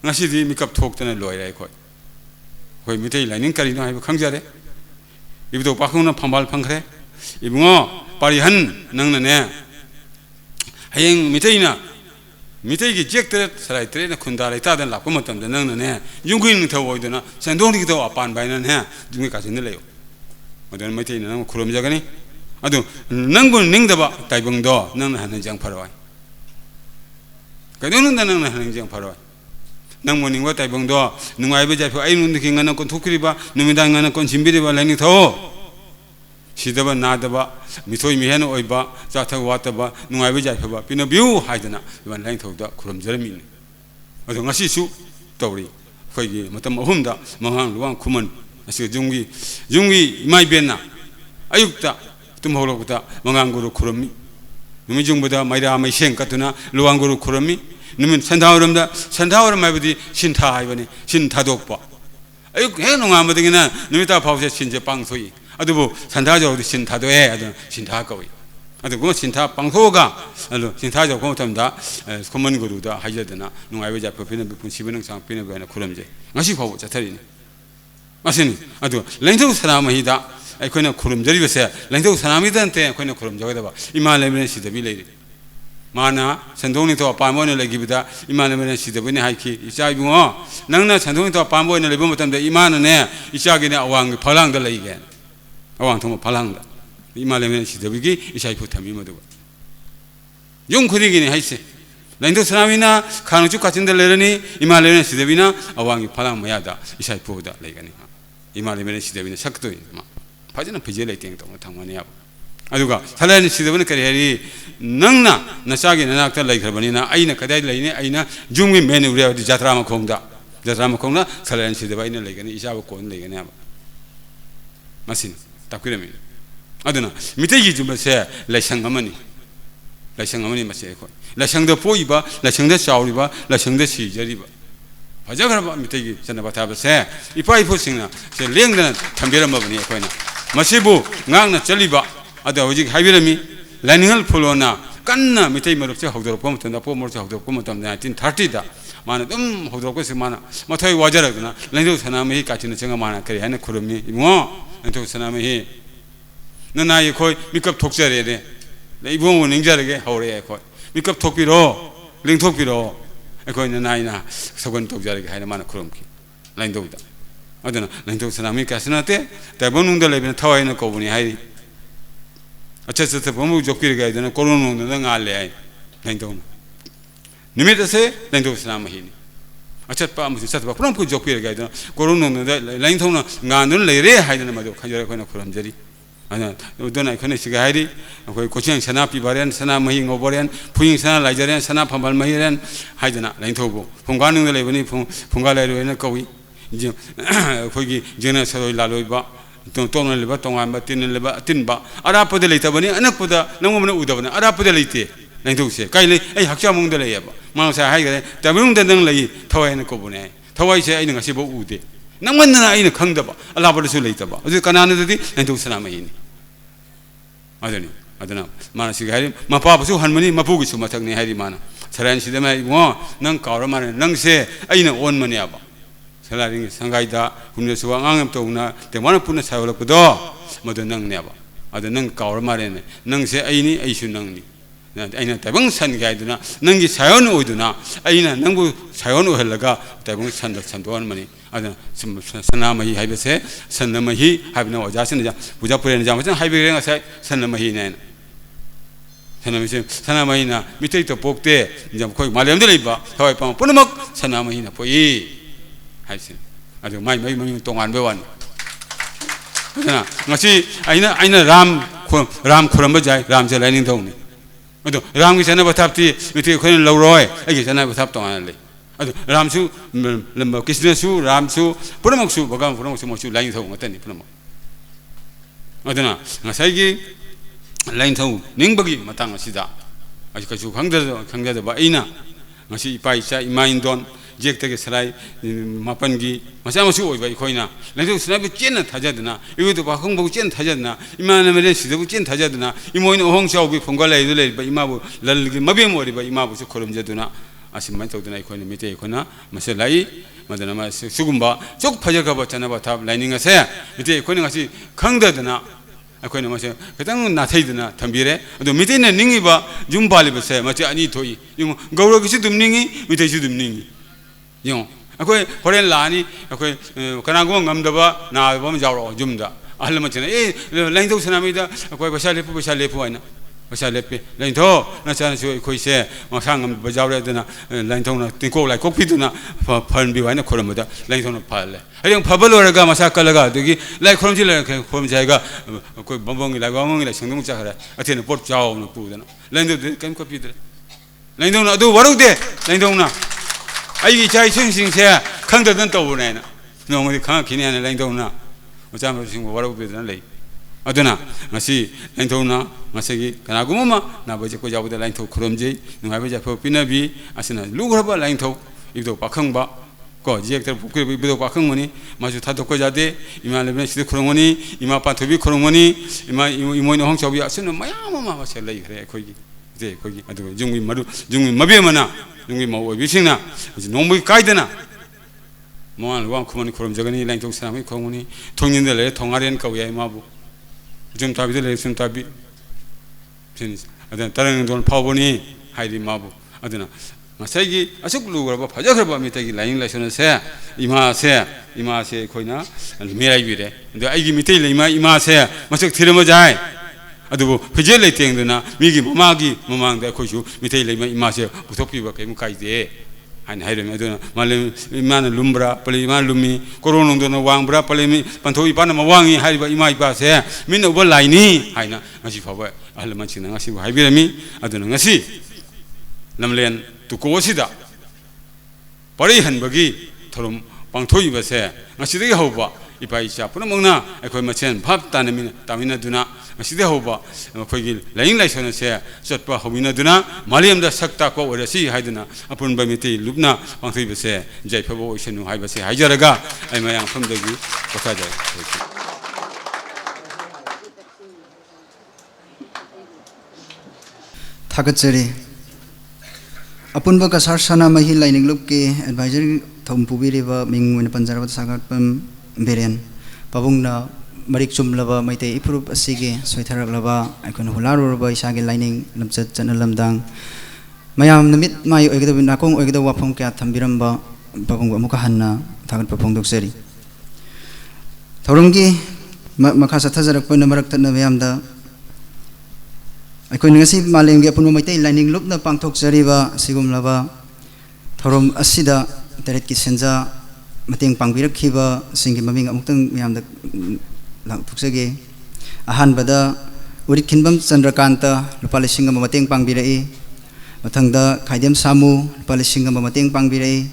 ngasi di makeup thok tana loi rai khoi mitai lining kari no hai khangjare ibdo pakhuna phambal phangkhre ibungo parihan nangna ne hayeng mitai gi jek tere sarai tere na khunda rai ta dan la ko matam da nangna ne yungin thaw oidana sandong ri thaw apan bai nan ha jungi ka sin leyo madan mitai na khurom jagani adu nangun ningdaba taibang do nangna han jang pharwai kadon nang na han jang pharwai nang morning wa tai bang do nungai be jai pho ai nun ki ngana kon thukri ba numidang ngana kon simbiri ba lani tho sidaba nadaba mithoi mihen oi ba cha tha wa ta ba nungai be jai pho ba pina view haidana ban lain tho da khuram jarami ne ado ngasi su tawri khoi gi matam ahum da mangang luang khuman asi jungi mai benna ayukta tum holo kuta mangang guru khurami numi jungboda maira mai seng katuna luang guru khurami numin 산타오름 말부디 신타 하이버니 신타독바 아유 해농아무등이나 누미타 파우세 신제 방소이 아두부 산타저도 신타도에 아두 신타거위 아두고 신타 방소가 아두 신타저 고못합니다 코먼그루다 하이저드나 농아베 잡고 피는 분 시브능 상 피는 거나 그럼제 마시 파우 자타리니 마시니 아두 랭도 사람이다 아이코나 그럼저리베세 랭도 사람이한테 코나 그럼저거다 봐 이말레면 시데빌레리 Mana, Sandoni to a Pamon Legibida, Iman she the winning hike, Ishabu, Nana Sandoni to a Pambo in the Libumatam, the Iman and air, Ishagina Awang, Palanga again. I want to Palanga. Iman she the wigi, Ishai put him in the way. Young Kudigin, I say. Lando Samina, Kanuka in the Lerani, Iman she the winner, Awang Palam Mayada, Ishai put that Legani. Iman she the winner, Sakto, Pajana Pijelating to Tamania. Aduga, Talan she the winner carry. Nangna nasagi nanakta laikrabanina aina kadai laine aina jungi menu rea di jatrama kongda salan sidabaina laigani isaba kon laigani aba masin takwirami aduna mitegi jumase laisangamani mase ko laisangda poiba laisangda chauriba laisangda sijariba fajagraba mitegi sanabata base ipai phosingna se lengdana thambirama bani koina masibu ngangna chaliba ada hojik haibirami Lanningal Polona, Kanna, Mitay Marokse, Hodopom, and the poor Morse of the Comotom 1930. Manadum, Hodokosimana, Matai Wajaragana, Lando Sanami, catching the Changamana, Kariana Kurumi, and to Sanami. Nana, you call Mikap Toxere, they won't injure again, how they call Mikap Tokiro, Link Tokiro, a coin and Nina, second Toxeric Hanamana Krumki, Lando. I don't know, Lando Sanami Casanate, the Bonunda Levin Tower in a Covani. अच्छा से पमु जोकिर गए जन corona ने गाले आए नहीं तो निमित्त से नहीं तो इस्लाम ही नहीं अच्छा पाम से सब पुरम को जोकिर गए जन कोरोना ने नहीं तो ना गानन ले रे है जन मदो खजर को ना खुरम जरी अना उदन आइखने सिगाइरी कोई कोचिंग सना पिबारेन सना मही ngoboren पुइंग सना लाइजरेन सना फंबल महीरेन है जना नहीं तो को फंगानु ले बनी फंगा ले रे न कोई जो कोई जेना सरोय लालोइबा Tong liba, Tonga, Tin liba, Tinba, Arapo de Litabani, and Apuda, no woman Udavana, Arapo de Lite, and to say, Kaili, a Hakshamung de Layaba, Mousa Hagre, Tabung de Lay, Toy and Kobune, Toy say in a Sibo Ude. No one in a Kangdaba, a laboratory later, the Cananity, and to Sanamaini. I don't know. Manasi, my papa so harmony, Mapugi, so Matagni Harimana. Saran Sidama, Nang Karaman, Nang say, I know one maniaba. Salaring Sangaida, whom the Swangam Tona, the one upon a Savalakudo, Mother Nang never. Other Nang Kaur Marine, Nang say Aini, Aishu Nangni. ꯑꯩꯅ ꯇꯥꯏꯕꯪ ꯁꯟꯒꯦ ꯍꯥꯏꯗꯨꯅ ꯅꯪꯒꯤ ꯁꯥꯌꯣꯟ ꯑꯣꯏꯗꯨꯅ ꯑꯩꯅ ꯅꯪꯕꯨ ꯁꯥꯌꯣꯟ ꯑꯣꯏꯍꯜꯂꯒ ꯇꯥꯏꯕꯪ ꯁꯟꯗ ꯁꯟꯗꯣꯛꯍꯟꯕꯅꯤ ꯑꯗꯨꯅ ꯁꯅꯥꯃꯍꯤ ꯍꯥꯏꯕꯁꯦ ꯁꯟꯅꯃꯍꯤ ꯍꯥꯏꯕꯅ ꯑꯣꯖꯥꯁꯤꯡꯅ ꯄꯨꯖꯥ ꯄꯨꯔꯦꯟ ꯐꯖꯅ ꯍꯥꯏꯕꯤꯔꯦ ꯉꯁꯥꯏ ꯁꯟꯅꯃꯍꯤꯅꯦ ꯍꯥꯏꯅ ꯁꯅꯥꯃꯍꯤꯅ ꯃꯤꯇꯩꯇ ꯄꯣꯛꯇꯦ ꯑꯩꯈꯣꯏ ꯃꯥꯂꯦꯝꯗ ꯂꯩꯕ ꯊꯋꯥꯏ ꯄꯥꯡꯕ ꯄꯨꯝꯅꯃꯛ ꯁꯅꯥꯃꯍꯤꯅ ꯄꯣꯛꯏ ꯍꯥꯏꯁꯤꯅꯤ ꯑꯗꯨ ꯃꯥꯏ ꯃꯃꯤꯡ ꯇꯣꯉꯥꯟꯕ ꯋꯥꯅꯤ ꯑꯗꯨꯅ ꯉꯁꯤ ꯑꯩꯅ ꯔꯥꯝ ꯈꯨꯔꯝꯕ ꯌꯥꯏ ꯔꯥꯝꯁꯦ ꯂꯥꯏꯅꯤꯡꯊꯧꯅꯤ ꯑꯗꯣ ꯔꯥꯝꯒꯤ ꯆꯠꯅꯕ ꯊꯥꯞꯇꯤ ꯃꯤꯇꯩ ꯑꯩꯈꯣꯏꯅ ꯂꯧꯔꯣꯏ ꯑꯩꯒꯤ ꯆꯠꯅꯕ ꯊꯥꯞ ꯇꯣꯉꯥꯟꯅ ꯂꯩ ꯑꯗꯣ ꯔꯥꯝꯁꯨ ꯀ꯭ꯔꯤꯁꯅꯁꯨ ꯔꯥꯝꯁꯨ ꯄꯨꯝꯅꯃꯛꯁꯨ ꯚꯒꯋꯥꯟ ꯄꯨꯝꯅꯃꯛꯁꯨ ꯃꯣꯏꯁꯨ ꯂꯥꯏꯅꯤꯡꯊꯧ ꯉꯥꯛꯇꯅꯤ ꯄꯨꯝꯅꯃꯛ ꯑꯗꯨꯅ ꯉꯁꯥꯏꯒꯤ ꯂꯥꯏꯅꯤꯡꯊꯧ ꯅꯤꯡꯕꯒꯤ ꯃꯇꯥꯡ ꯑꯁꯤꯗ ꯑꯩ ꯀꯩꯁꯨ ꯈꯪꯖꯗꯕ ꯑꯩꯅ ꯉꯁꯤ ꯏꯄꯥ ꯏꯆꯥ ꯏꯃꯥ ꯏꯟꯗꯣꯟ ꯖꯦꯛꯇꯒꯤ ꯁꯂꯥꯏ ꯃꯥꯄꯟꯒꯤ ꯃꯆꯥ ꯃꯁꯨ ꯑꯣꯏꯕ ꯑꯩꯈꯣꯏꯅ ꯂꯥꯏꯅꯤꯡꯊꯧ ꯁꯅꯥꯏꯕꯨ ꯆꯦꯟꯅ ꯊꯥꯖꯗꯅ ꯏꯕꯨꯙꯧ ꯄꯥꯈꯪꯕꯕꯨ ꯆꯦꯟꯅ ꯊꯥꯖꯗꯅ ꯏꯃꯥꯅ ꯃꯦꯔꯦꯟꯁꯤꯗꯕꯨ ꯆꯦꯟꯅ ꯊꯥꯖꯗꯅ ꯏꯃꯣꯏꯅ ꯑꯍꯣꯡ ꯆꯥꯎꯕꯤ ꯐꯨꯡꯒꯥꯂꯩꯗꯨ ꯂꯩꯔꯤꯕ ꯏꯃꯥꯕꯨ ꯂꯜꯒꯤ ꯃꯕꯦꯝ ꯑꯣꯏꯔꯤꯕ ꯏꯃꯥꯕꯨꯁꯨ ꯈꯨꯔꯨꯝꯖꯗꯨꯅ ꯑꯁꯨꯃꯥꯏꯅ ꯇꯧꯗꯅ ꯑꯩꯈꯣꯏꯅ ꯃꯤꯇꯩ ꯑꯩꯈꯣꯏꯅ ꯃꯁꯤ ꯂꯥꯛꯏ ꯃꯗꯨꯅ ꯁꯤꯒꯨꯝꯕ ꯁꯨꯛ ꯐꯖꯈ꯭ꯔꯕ ꯆꯠꯅꯕ ꯊꯥꯞ ꯂꯥꯏꯅꯤꯡ ꯑꯁꯦ ꯃꯤꯇꯩ ꯑꯩꯈꯣꯏꯅ ꯉꯁꯤ ꯈꯪꯗꯗꯅ ꯑꯩꯈꯣꯏꯅ ꯃꯁꯤ ꯈꯤꯇꯪ ꯅꯥꯊꯩꯗꯅ ꯊꯝꯕꯤꯔꯦ ꯑꯗꯣ ꯃꯤꯇꯩꯅ ꯅꯤꯡꯉꯤꯕ ꯌꯨꯝ ꯄꯥꯜꯂꯤꯕꯁꯦ ꯃꯁꯤ ꯑꯅꯤ ꯊꯣꯛꯏ ꯌꯦꯡꯉꯣ ꯒꯧꯔꯒꯤꯁꯨ ꯑꯗꯨꯝ ꯅꯤꯡꯉꯤ ꯃꯤꯇꯩꯁꯨ ꯑꯗꯨꯝ ꯅꯤꯡꯉꯤ ꯌꯦꯡꯉꯣ ꯑꯩꯈꯣꯏ ꯍꯣꯔꯦꯟ ꯂꯥꯛꯑꯅꯤ ꯑꯩꯈꯣꯏ ꯀꯅꯥꯒꯨꯝꯕ ꯉꯝꯗꯕ ꯅꯥꯕ ꯑꯃ ꯌꯥꯎꯔꯛꯑꯣ ꯌꯨꯝꯗ ꯑꯍꯜ ꯂꯃꯟꯁꯤꯅ ꯂꯥꯏꯅꯤꯡꯊꯧ ꯁꯅꯥꯃꯍꯤꯗ ꯑꯩꯈꯣꯏ ꯄꯩꯁꯥ ꯂꯦꯞꯄꯨ ꯍꯥꯏꯅ ꯄꯩꯁꯥ ꯂꯦꯞꯄꯤ ꯂꯥꯏꯅꯤꯡꯊꯧ ꯅꯆꯥꯅꯁꯨ ꯑꯩꯈꯣꯏꯁꯦ ꯃꯁꯥ ꯉꯝꯗꯕ ꯌꯥꯎꯔꯦ ꯑꯗꯨꯅ ꯂꯥꯏꯅꯤꯡꯊꯧꯅ ꯇꯤꯡꯀꯣꯛ ꯂꯥꯏꯀꯣꯛꯄꯤꯗꯨꯅ ꯐꯍꯟꯕꯤꯌꯨ ꯍꯥꯏꯅ ꯈꯨꯔꯝꯕꯗ ꯂꯥꯏꯅꯤꯡꯊꯧꯅ ꯐꯍꯜꯂꯦ ꯍꯌꯦꯡ ꯐꯕ ꯂꯣꯏꯔꯒ ꯃꯁꯥ ꯀꯜꯂꯒ ꯑꯗꯒꯤ ꯂꯥꯏ ꯈꯨꯔꯨꯝꯁꯤ ꯍꯥꯏꯔꯒ ꯑꯩꯈꯣꯏ ꯕꯝꯕꯣꯡꯒꯤ ꯂꯥꯏꯕꯥꯃꯪꯒꯤ ꯂꯥꯏꯁꯪꯗ ꯑꯃꯨꯛ ꯆꯠꯈ꯭ꯔꯦ ꯑꯊꯦꯟꯅ ꯄꯣꯠ ꯆꯥꯎꯅ ꯄꯨꯗꯅ ꯂꯥꯏꯅꯤꯡꯊꯧꯗꯤ ꯀꯔꯤꯝ ꯀꯠꯄꯤꯗ꯭ꯔꯦ ꯂꯥꯏꯅꯤꯡꯊꯧꯅ ꯑꯗꯨ ꯋꯥꯔꯧꯗꯦ ꯂꯥꯏꯅꯤꯡꯊꯧꯅ ꯑꯩꯒꯤ ꯏꯆꯥ ꯏꯁꯨꯁꯤꯡꯁꯦ ꯈꯪꯗꯗꯅ ꯇꯧꯕꯅꯦ ꯍꯥꯏꯅ ꯅꯣꯡꯃꯗꯤ ꯈꯪꯉꯛꯈꯤꯅꯤ ꯍꯥꯏꯅ ꯂꯥꯏꯅꯤꯡꯊꯧꯅ ꯃꯆꯥ ꯃꯁꯨꯁꯤꯡꯕꯨ ꯋꯥꯔꯧꯕꯤꯗꯅ ꯂꯩ ꯑꯗꯨꯅ ꯉꯁꯤ ꯂꯥꯏꯅꯤꯡꯊꯧꯅ ꯉꯁꯤꯒꯤ ꯀꯅꯥꯒꯨꯝꯕ ꯑꯃ ꯅꯥꯕ ꯌꯦꯛꯄ ꯌꯥꯎꯕꯗ ꯂꯥꯏꯅꯤꯡꯊꯧ ꯈꯨꯔꯨꯝꯖꯩ ꯅꯨꯡꯉꯥꯏꯕ ꯌꯥꯏꯐꯕ ꯄꯤꯅꯕꯤ ꯑꯁꯤꯅ ꯂꯨꯈ꯭ꯔꯕ ꯂꯥꯏꯅꯤꯡꯊꯧ ꯏꯕꯨꯙꯧ ꯄꯥꯈꯪꯕ ꯀꯣ ꯖꯦꯛꯇ ꯄꯣꯛꯈꯤꯕ ꯏꯕꯨꯙꯧ ꯄꯥꯈꯪꯕꯅꯤ ꯃꯥꯁꯨ ꯊꯥꯗꯣꯛꯄ ꯌꯥꯗꯦ ꯏꯃꯥ ꯂꯩꯕꯅ ꯁꯤꯗ ꯈꯨꯔꯨꯝꯒꯅꯤ ꯏꯃꯥ ꯄꯥꯟꯊꯣꯏꯕꯤ ꯈꯨꯔꯨꯝꯒꯅꯤ ꯏꯃꯣꯏꯅ ꯑꯍꯣꯡ ꯆꯥꯎꯕꯤ ꯑꯁꯤꯅ ꯃꯌꯥꯝ ꯑꯃ ꯃꯁꯤ ꯂꯩꯈ꯭ꯔꯦ ꯑꯩꯈꯣꯏꯒꯤ ꯑꯗꯨꯒ ꯌꯨꯝꯒꯤ ꯃꯕꯦꯝꯃꯅ ꯌꯨꯝꯒꯤ ꯃꯧ ꯑꯣꯏꯕꯤꯁꯤꯡꯅ ꯅꯣꯡꯃꯒꯤ ꯀꯥꯏꯗꯅ ꯃꯃꯥ ꯂꯩꯕꯥꯛ ꯈꯨꯃꯟ ꯈꯨꯔꯨꯝꯖꯒꯅꯤ ꯂꯥꯏꯅꯤꯡꯊꯧ ꯁꯅꯥꯃꯍꯤ ꯈꯨꯔꯨꯝꯒꯅꯤ ꯊꯣꯡꯖꯤꯟꯗ ꯂꯩꯔꯦ ꯊꯣꯡꯉꯥꯔꯦꯟ ꯀꯧꯏ ꯍꯥꯏ ꯃꯥꯕꯨ ꯆꯨꯝꯇꯥꯕꯤꯗ ꯂꯩꯔꯦ ꯆꯨꯝꯇꯥꯕꯤ ꯑꯗꯨꯅ ꯇꯔꯪꯗꯣꯟ ꯐꯥꯎꯕꯅꯤ ꯍꯥꯏꯗꯤ ꯃꯥꯕꯨ ꯑꯗꯨꯅ ꯉꯁꯥꯏꯒꯤ ꯑꯁꯨꯛ ꯂꯨꯈ꯭ꯔꯕ ꯐꯖꯈ꯭ꯔꯕ ꯃꯤꯇꯩꯒꯤ ꯂꯥꯏꯅꯤꯡ ꯂꯥꯏꯁꯣꯟ ꯑꯁꯦ ꯏꯃꯥꯁꯦ ꯑꯩꯈꯣꯏꯅ ꯃꯤꯔꯥꯏꯕꯤꯔꯦ ꯑꯗꯣ ꯑꯩꯒꯤ ꯃꯤꯇꯩ ꯂꯩꯃ ꯏꯃꯥꯁꯦ ꯃꯁꯛ ꯊꯤꯔꯝꯕ ꯌꯥꯏ ꯑꯗꯨꯕꯨ ꯐꯤꯖꯦꯠ ꯂꯩꯇꯦꯡꯗꯨꯅ ꯃꯤꯒꯤ ꯃꯃꯥꯒꯤ ꯃꯃꯥꯡꯗ ꯑꯩꯈꯣꯏꯁꯨ ꯃꯤꯇꯩ ꯂꯩꯃ ꯏꯃꯥꯁꯦ ꯄꯨꯊꯣꯛꯄꯤꯕ ꯀꯔꯤꯝ ꯀꯥꯏꯗꯦ ꯍꯥꯏꯅ ꯍꯥꯏꯔꯝꯃꯤ ꯑꯗꯨꯅ ꯏꯃꯥꯅ ꯂꯨꯝꯕ꯭ꯔꯥ ꯄꯂꯦꯝ ꯏꯃꯥꯅ ꯂꯨꯝꯃꯤ ꯀꯣꯔꯣꯟꯅꯨꯡꯗꯣꯟꯅ ꯋꯥꯡꯕ꯭ꯔꯥ ꯄꯂꯦꯝ ꯄꯟꯊꯧ ꯏꯄꯥꯅ ꯃꯋꯥꯡꯉꯤ ꯍꯥꯏꯔꯤꯕ ꯏꯃꯥ ꯏꯄꯥꯁꯦ ꯃꯤꯠꯅ ꯎꯕ ꯂꯥꯏꯅꯤ ꯍꯥꯏꯅ ꯉꯁꯤ ꯐꯥꯎꯕ ꯑꯍꯜ ꯂꯃꯟꯁꯤꯡꯅ ꯉꯁꯤꯕꯨ ꯍꯥꯏꯕꯤꯔꯝꯃꯤ ꯑꯗꯨꯅ ꯉꯁꯤ ꯂꯝꯂꯦꯟ ꯇꯨꯀꯣ ꯑꯁꯤꯗ ꯄꯔꯩꯍꯟꯕꯒꯤ ꯊꯧꯔꯝ ꯄꯥꯡꯊꯣꯛꯏꯕꯁꯦ ꯉꯁꯤꯗꯒꯤ ꯍꯧꯕ ꯏꯄꯥ ꯏꯆꯥ ꯄꯨꯝꯅꯃꯛꯅ ꯑꯩꯈꯣꯏ ꯃꯁꯦꯟ ꯚꯥꯞ ꯇꯥꯃꯤꯟꯅꯗꯨꯅ ꯉꯁꯤꯗꯒꯤ ꯍꯧꯕ ꯑꯩꯈꯣꯏꯒꯤ ꯂꯥꯏꯅꯤꯡ ꯂꯥꯏꯁꯣꯟ ꯑꯁꯦ ꯆꯠꯄ ꯍꯧꯃꯤꯟꯅꯗꯨꯅ ꯃꯥꯂꯦꯝꯗ ꯁꯛ ꯇꯥꯛꯄ ꯑꯣꯏꯔꯁꯤ ꯍꯥꯏꯗꯨꯅ ꯑꯄꯨꯟꯕ ꯃꯤꯇꯩ ꯂꯨꯞꯅ ꯄꯥꯡꯊꯣꯛꯏꯕꯁꯦ ꯌꯥꯏꯐꯕ ꯑꯣꯏꯁꯅꯨ ꯍꯥꯏꯕꯁꯦ ꯍꯥꯏꯖꯔꯒ ꯑꯩ ꯃꯌꯥꯝ ꯃꯐꯝꯗꯒꯤ ꯄꯣꯊꯥꯖꯔꯦ थागतचरी अपुनब कसार सनामही लाइनिंगलुपके एडवाइजरी थौम पुबिरिबा मिंग पंजरब सागतपम बेरेन पाबुंगना मरिक चुमलबा मैते इफुरुप असिगे सोइथरकलबा आइकोन हुलारुरबा इसागे लाइनिंग लमचत चनलमदांग मयाम नमित माय ओइगदब नाकोंग ओइगदब वाफम क्या थंबिरमबा पाबुंग अमुका हन्ना थागत फोंदोकसरी थौरंगी मखा सथजरकपन मरक्तन मयामदा अखोई ngasi malem ge apunma maitai lining lupna pangthok jariba sigumlaba thorom asida teret ki senja mateng pangbirakhiba singi maming amuktang myamda langthukjage ahan bada uri khinbam chandrakanta lupa lising ama mateng pangbirai mathangda khaidem samu lupa lising ama mateng pangbirai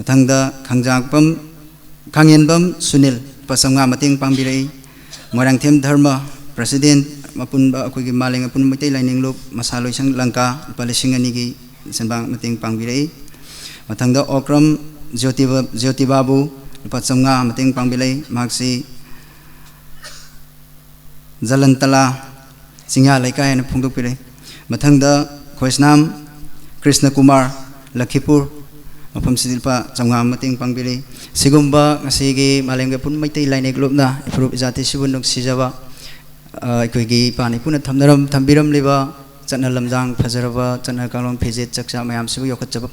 mathangda khangjangpam khangyenbam sunil pasanga mateng pangbirai morangthem dharma president mapunba akogi maleng apun mitai lining loop masaloi sang langka palising anigi senbang mateng pangbirai mathangda okram jyoti babu pachanga mateng pangbilai maksi jalantala singha laika en phungdok pirai mathangda khoisnam krishna kumar lakhipur mafam sidilpa changa mateng pangbirai sigumba ngasigi maleng apun mitai lining loop na ifrup jati sibunok sijaba अखोगी पानी पुना थमनरम थम्बिरम लेबा चना लमजांग फजरबा चना कालों फेजे चक्चा मयाम सिबु योखचब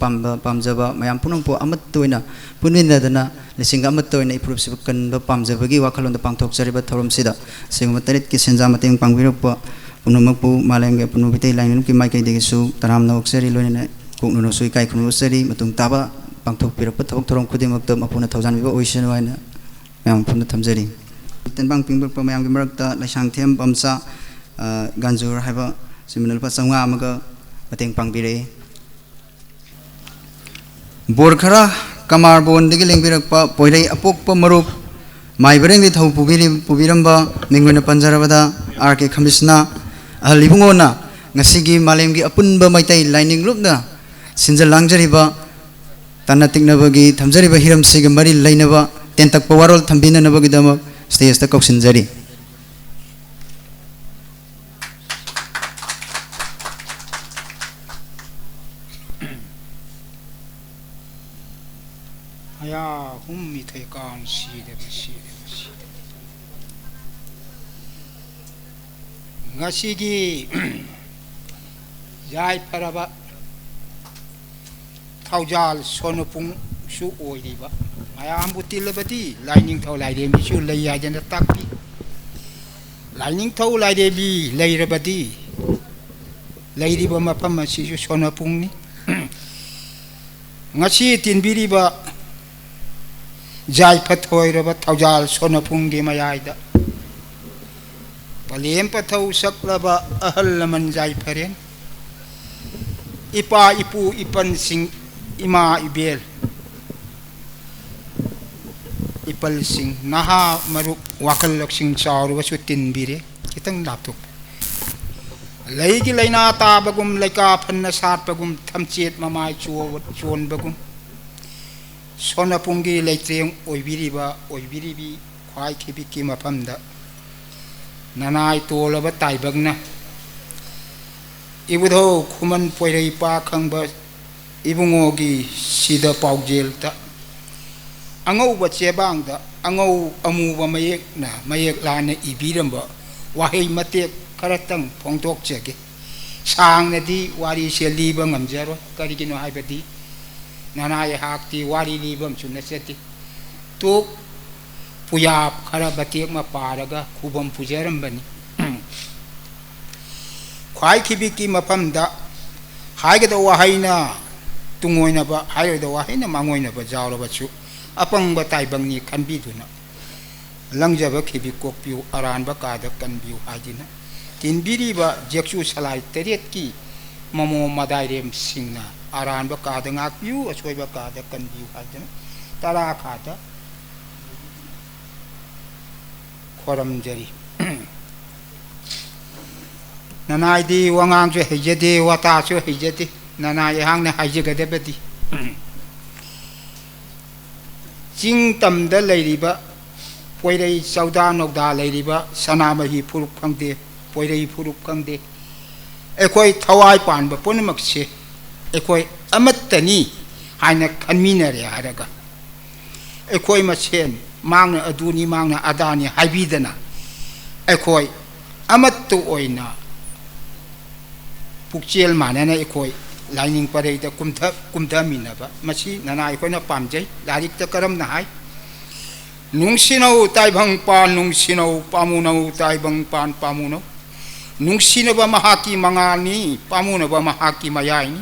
पामजबा मयाम पुनंपो अमत तोइना पुनिनदना लिसिंग अमत तोइना इप्रुप सिबु कनबा पामजबगी वाखलोंद पांथोकजरिबा theorem सिदा सिगम तरित की सेंजा मतेंग पांगबिरपा पुनुमकपु मालेंगे पुनुबिते लाइनन की माइकै देगसु तराम नौक्सरी लोइना कुकनुनो सुइ काइ खुनुसरी मतुंग ताबा पांथोकपिरपा थबक थोरम खुदिमकत मपुना थौजानबिबा ओइसन वाइना मयाम पुनु थमजरी तेनबांग पिंगबक मयाम की मरकता लाइसांग थेम बमसा गांजुर हाइबा सिमिनल पा चंगा अमगा मतेंग पांगबिरे बोरखरा कमार बोंदगी लेंबिरकपा पोइरै अपोकपा मरुप माइबरेंगि थौ पुबिरंबा मिंगोना पंजरबदा आर के खमिसना अहलिबुंगोना ngasiगी मालेमगी अपुनबा मैतै लाइनिंग लुपना सिंजल लांगजरिबा तना तिकनबगी थमजरिबा हिरम सिग मरि लैनबा तेंतक पवारोल थंबिननबगी दमक स्टेज ता कौसिनजरी या हम मिथे कान सीदे ngasiगी yai paraba thaujal sonopung su oiriba mayam butilabati lining thau lai dem su leya jana takpi lining thau lai de bi leirabati leiriba mapam si su sonopung ni ngasi tinbiriba jai pathoiraba thaujal sonopung ge mayaida palem pathau saklaba ahal laman jai pharen ipa ipu ipan sing ima ibel ipal sing naha maruk wakal laksing charu wasu tinbire kitang laptuk leigi leina ta bagum leika phanna sat bagum thamchet mamai chon bagum sonapungi leitreng oibiribi khwai khibiki mapamda nanai tolaba taibagna ibudho khuman poirei pa khangba ibungogi sida paujel ta angau ba chebang da angau amu ba mayek lana ibiramba wahei mate karatang phongtok chege sang na di wari se liba ngamjaro karigino haibadi nanai hakti wari libam chunna seti to puyap khara batek ma paraga khubam pujaram bani khwai khibiki mapamda haigada wahaina tungoina ba haigada wahaina mangoina ba jawra ba chu apang ba taibangni khanbi duna langjaba khibi kokpiu aran ba kada kanbiu hajina tinbiri ba jeksu salai teret ki mamo madairem singna aran ba kada ngakpiu asoi ba kada kanbiu hajina tara khata khoram jari nanai di wangang chu hejade wata chu hejade nanai hang na hajigade bedi jing tam da leiriba poirei sauda nokda leiriba sanamahi phurup khangde poirei phurup khangde ekoi thawai pan ba punamak se ekoi amattani haina khanminare haraga ekoi masen mangna aduni mangna adani haibidana ekoi amattu oina pukchel manana ekoi lining parei da kumtha minaba masi nana ekoi na pamjai larik ta karam na hai nungsinau taibang pan nungsinau pamunau taibang pan pamunau nungsinaba mahaki mangani pamunaba mahaki mayai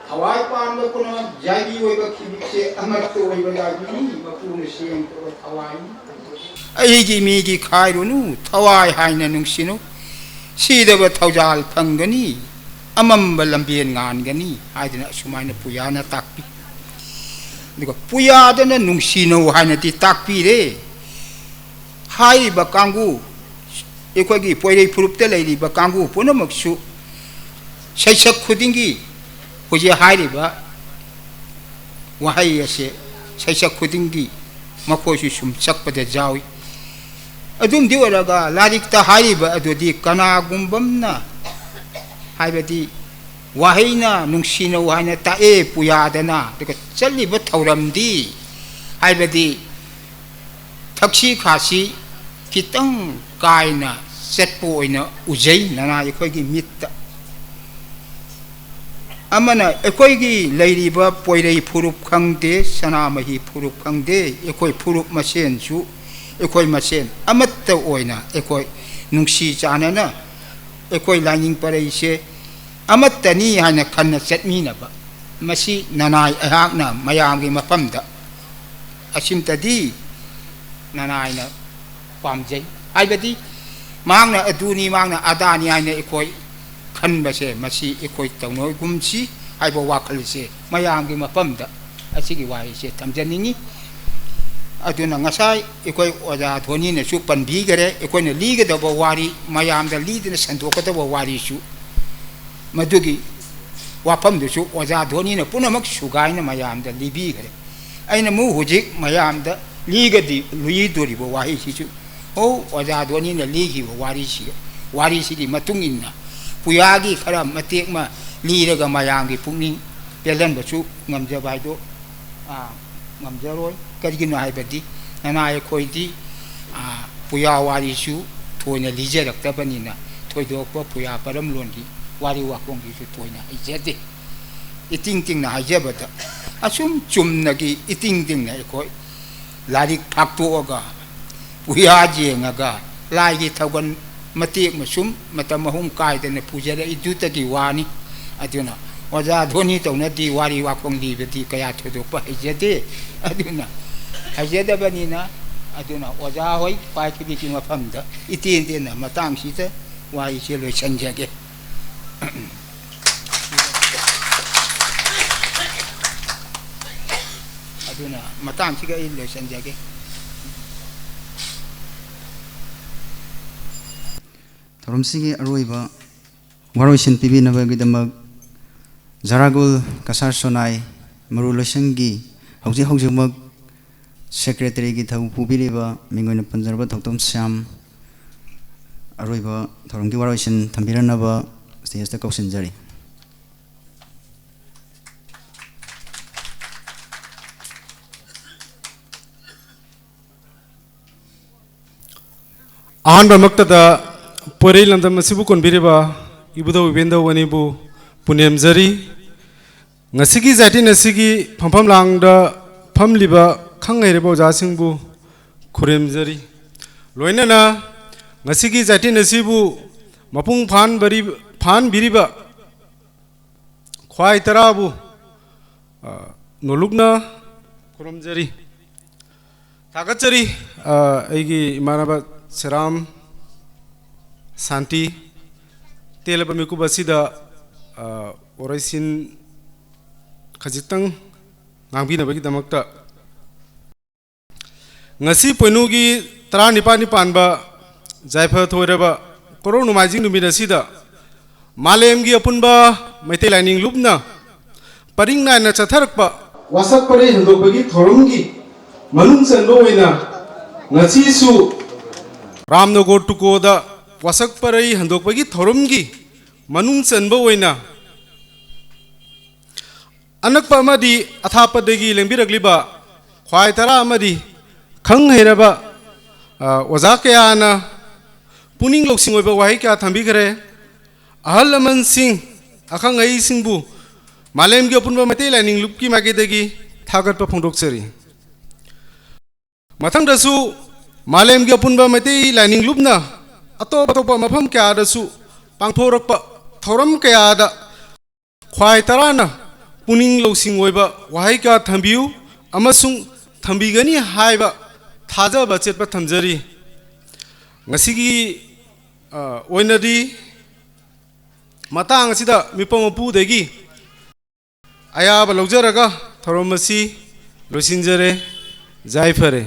hawai pan ba kuna jai oi ba khibse amattu oi ba dagi ba punu siang to hawai aigi mi gi khairunu thawai haina nungsinu sidaba thaujal phangani amam balambien ngan gani haidina sumaina puyana takpi diga puyadana nungsino haina ti takpi re hai ba kangu ekogi poirei phurupte leiri ba kangu punamaksu saisak khudingi hoje hairi ba wahai ase saisak khudingi makoshi sum sakpada jawi adum diwaraga larik ta hairi ba adodi kana gumbamna haibadi wahaina nungsino wahaina ta e puyadana daga challi ba thauramdi haibadi thakshi khasi kitang kaina setpo oina ujai nana ekhoi gi mitta ꯑꯃꯅ ꯑꯩꯈꯣꯏꯒꯤ ꯂꯩꯔꯤꯕ ꯄꯣꯏꯔꯩ ꯐꯨꯔꯨꯞ ꯈꯪꯗꯦ ꯁꯅꯥꯃꯍꯤ ꯐꯨꯔꯨꯞ ꯈꯪꯗꯦ ꯑꯩꯈꯣꯏ ꯐꯨꯔꯨꯞ ꯃꯁꯦꯟꯁꯨ ꯑꯩꯈꯣꯏ ꯃꯁꯦꯟ ꯑꯃꯠꯇ ꯑꯣꯏꯅ ꯑꯩꯈꯣꯏ ꯅꯨꯡꯁꯤ ꯆꯥꯟꯅꯅ ꯑꯩꯈꯣꯏ ꯂꯥꯏꯅꯤꯡ ꯄꯔꯩꯁꯦ ꯑꯃꯠꯇꯅꯤ ꯍꯥꯏꯅ ꯈꯟꯅ ꯆꯠꯃꯤꯟꯅꯕ ꯃꯁꯤ ꯅꯅꯥꯏ ꯑꯩꯍꯥꯛꯅ ꯃꯌꯥꯝꯒꯤ ꯃꯐꯝꯗ ꯑꯁꯤꯝꯇꯗꯤ ꯅꯅꯥꯏꯅ ꯄꯥꯝꯖꯩ ꯍꯥꯏꯕꯗꯤ ꯃꯍꯥꯛꯅ ꯑꯗꯨꯅꯤ ꯃꯍꯥꯛꯅ ꯑꯗꯥꯅꯤ ꯍꯥꯏꯅ ꯑꯩꯈꯣꯏ ꯈꯟꯕꯁꯦ ꯃꯁꯤ ꯑꯩꯈꯣꯏ ꯇꯧꯅꯒꯨꯝꯁꯤ ꯍꯥꯏꯕ ꯋꯥꯈꯜꯁꯦ ꯃꯌꯥꯝꯒꯤ ꯃꯐꯝꯗ ꯑꯁꯤꯒꯤ ꯋꯥꯍꯩꯁꯦ ꯊꯝꯖꯅꯤꯡꯉꯤ ꯑꯗꯨꯅ ꯉꯁꯥꯏ ꯑꯩꯈꯣꯏ ꯑꯣꯖꯥ ꯙꯣꯅꯤꯅꯁꯨ ꯄꯟꯕꯤꯈꯔꯦ ꯑꯩꯈꯣꯏꯅ ꯂꯤꯒꯗꯕ ꯋꯥꯔꯤ ꯃꯌꯥꯝꯗ ꯂꯤꯗꯅ ꯁꯟꯗꯣꯛꯀꯗꯕ ꯋꯥꯔꯤꯁꯨ ꯃꯗꯨꯒꯤ ꯋꯥꯐꯝꯗꯨꯁꯨ ꯑꯣꯖꯥ ꯙꯣꯅꯤꯅ ꯄꯨꯝꯅꯃꯛ ꯁꯨꯒꯥꯏꯅ ꯃꯌꯥꯝꯗ ꯂꯤꯕꯤꯈꯔꯦ ꯑꯩꯅ ꯑꯃꯨꯛ ꯍꯧꯖꯤꯛ ꯃꯌꯥꯝꯗ ꯂꯤꯗꯣꯔꯤꯕ ꯋꯥꯍꯩꯁꯤꯁꯨ ꯑꯣꯖꯥ ꯙꯣꯅꯤꯅ ꯂꯤꯈꯤꯕ ꯋꯥꯔꯤꯁꯤꯒꯤ ꯃꯇꯨꯡ ꯏꯟꯅ ꯄꯨꯌꯥꯒꯤ ꯈꯔ ꯃꯇꯦꯛ ꯑꯃ ꯂꯤꯔꯒ ꯃꯌꯥꯝꯒꯤ ꯄꯨꯛꯅꯤꯡ ꯄꯦꯜꯍꯟꯕꯁꯨ ꯉꯝꯖꯕ ꯍꯥꯏꯗꯣ ꯉꯝꯖꯔꯣꯏ ꯀꯔꯤꯒꯤꯅꯣ ꯍꯥꯏꯕꯗꯤ ꯅꯅꯥꯏ ꯑꯩꯈꯣꯏꯗꯤ ꯄꯨꯌꯥ ꯋꯥꯔꯤꯁꯨ ꯊꯣꯏꯅ ꯂꯤꯖꯔꯛꯇꯕꯅꯤꯅ ꯊꯣꯏꯗꯣꯛꯄ ꯄꯨꯌꯥ ꯄꯔꯝꯂꯣꯟꯒꯤ ꯋꯥꯔꯤ ꯋꯥꯈꯣꯡꯒꯤꯁꯨ ꯊꯣꯏꯅ ꯍꯩꯖꯗꯦ ꯏꯇꯤꯡ ꯇꯤꯡꯅ ꯍꯥꯏꯖꯕꯗ ꯑꯁꯨꯝ ꯆꯨꯝꯅꯒꯤ ꯏꯇꯤꯡ ꯇꯤꯡꯅ ꯑꯩꯈꯣꯏ ꯂꯥꯏꯔꯤꯛ ꯐꯥꯛꯇꯣꯛꯑꯒ ꯄꯨꯌꯥ ꯌꯦꯡꯉꯒ ꯂꯥꯏꯒꯤ ꯊꯧꯒꯜ ꯃꯇꯦꯛ ꯃꯁꯨꯝ ꯃꯇꯝ ꯑꯍꯨꯝ ꯀꯥꯏꯗꯅ ꯄꯨꯖꯔꯛꯏꯗꯨꯇꯒꯤ ꯋꯥꯅꯤ ꯑꯗꯨꯅ ꯑꯣꯖꯥ ꯙꯣꯅꯤ ꯇꯧꯅꯗꯤ ꯋꯥꯔꯤ ꯋꯥꯈꯣꯡ ꯂꯤꯕꯗꯤ ꯀꯌꯥ ꯊꯣꯏꯗꯣꯛꯄ ꯍꯩꯖꯗꯦ ꯑꯗꯨꯅ ꯍꯩꯖꯗꯕꯅꯤꯅ ꯑꯗꯨꯅ ꯑꯣꯖꯥ ꯍꯣꯏ ꯄꯥꯏꯈꯤꯕꯒꯤ ꯃꯐꯝꯗ ꯏꯇꯦꯟ ꯇꯦꯟꯅ ꯃꯇꯥꯡꯁꯤꯗ ꯋꯥꯔꯤꯁꯦ ꯂꯣꯏꯁꯤꯟꯖꯒꯦ ꯑꯗꯨꯅ ꯃꯇꯥꯡꯁꯤꯒ ꯑꯩ ꯂꯣꯏꯁꯤꯟꯖꯒꯦ ꯊꯧꯔꯝꯁꯤꯒꯤ ꯑꯔꯣꯏꯕ ꯋꯥꯔꯣꯏꯁꯤꯟ ꯄꯤꯕꯤꯅꯕꯒꯤꯗꯃꯛ ꯖꯥꯔꯥꯒꯨꯜ ꯀꯁꯥꯔ ꯁꯣꯅꯥꯏ ꯃꯔꯨ ꯂꯣꯏꯁꯪꯒꯤ ꯍꯧꯖꯤꯛꯃꯛ ꯁꯦꯀ꯭ꯔꯦꯇꯔꯤꯒꯤ ꯊꯧ ꯄꯨꯕꯤꯔꯤꯕ ꯃꯤꯡ ꯑꯣꯏꯅ ꯄꯟꯖꯔꯕ ꯊꯧꯇꯣꯝ ꯁ꯭ꯌꯥꯝ ꯑꯔꯣꯏꯕ ꯊꯧꯔꯝꯒꯤ ꯋꯥꯔꯣꯏꯁꯤꯟ ꯊꯝꯕꯤꯔꯅꯕ ꯁ꯭ꯇꯦꯖꯇ ꯀꯧꯁꯤꯟꯖꯔꯤ ꯑꯍꯥꯟꯕ ꯃꯛꯇꯗ ꯄꯣꯏꯔꯩ ꯂꯝꯗꯝ ꯑꯁꯤꯕꯨ ꯀꯣꯟꯕꯤꯔꯤꯕ ꯏꯕꯨꯙꯧ ꯏꯕꯦꯟꯙꯧ ꯑꯅꯤꯕꯨ ꯄꯨꯅꯦꯝꯖꯔꯤ ꯉꯁꯤꯒꯤ ꯖꯥꯇꯤꯟ ꯑꯁꯤꯒꯤ ꯐꯝꯐꯝ ꯂꯥꯡꯗ ꯐꯝꯂꯤꯕ ꯈꯪ ꯍꯩꯔꯕ ꯑꯣꯖꯥꯁꯤꯡꯕꯨ ꯈꯨꯔꯨꯝꯖꯔꯤ ꯂꯣꯏꯅꯅ ꯉꯁꯤꯒꯤ ꯖꯥꯇꯤꯟ ꯑꯁꯤꯕꯨ ꯃꯄꯨꯡ ꯐꯥꯍꯟꯕꯤꯔꯤꯕ ꯈ꯭ꯋꯥꯏ ꯇꯔꯥꯕꯨ ꯅꯣꯂꯨꯛꯅ ꯈꯨꯔꯨꯝꯖꯔꯤ ꯊꯥꯒꯠꯆꯔꯤ ꯑꯩꯒꯤ ꯏꯃꯥꯟꯅꯕ ꯁꯦꯔꯥꯝ ꯁꯥꯟꯇꯤ ꯇꯦꯜꯂꯕ ꯃꯤꯀꯨꯞ ꯑꯁꯤꯗ ꯋꯥꯔꯣꯏꯁꯤꯟ ꯈꯖꯤꯛꯇꯪ ꯉꯥꯡꯕꯤꯅꯕꯒꯤꯗꯃꯛꯇ ngasi poinugi 19 panba jaifa thoiraba korong numaijing numit asida malemgi apunba maitai lining lupna paring naina chatharakpa wasak pare handokbagi thorumgi manung sanbo oina ngasi su ramnagor tukoda wasak pare handokbagi thorumgi manung sanbo oina anakpa amadi athapadagi lengbirakliba khwai tara amadi खंग हेरबा ओजा कयाना पुनिंग लोकसिंग ओइबा वाहि क्या थंबिखरे अहल लमन सिंह अखंग आई सिंहबु मालेम की अपुनबा मते lining लुपकी मागेदगी थागतपा फोंदोकचरी मथंगदसु मालेम की अपुनबा मते lining लुपना अतोप अतोप मफम क्यादसु पांगथोरकपा थौरम कयादा ख्वाइ तराना पुनिंग लोकसिंग ओइबा वाहि क्या थंबियु अमसुंग थंबिगनी हाइबा थाजब चेटपा थमजरी ngasi oinadi matang asida mipam pu degi ayaba lojaraga thoromasi losinjare jai fare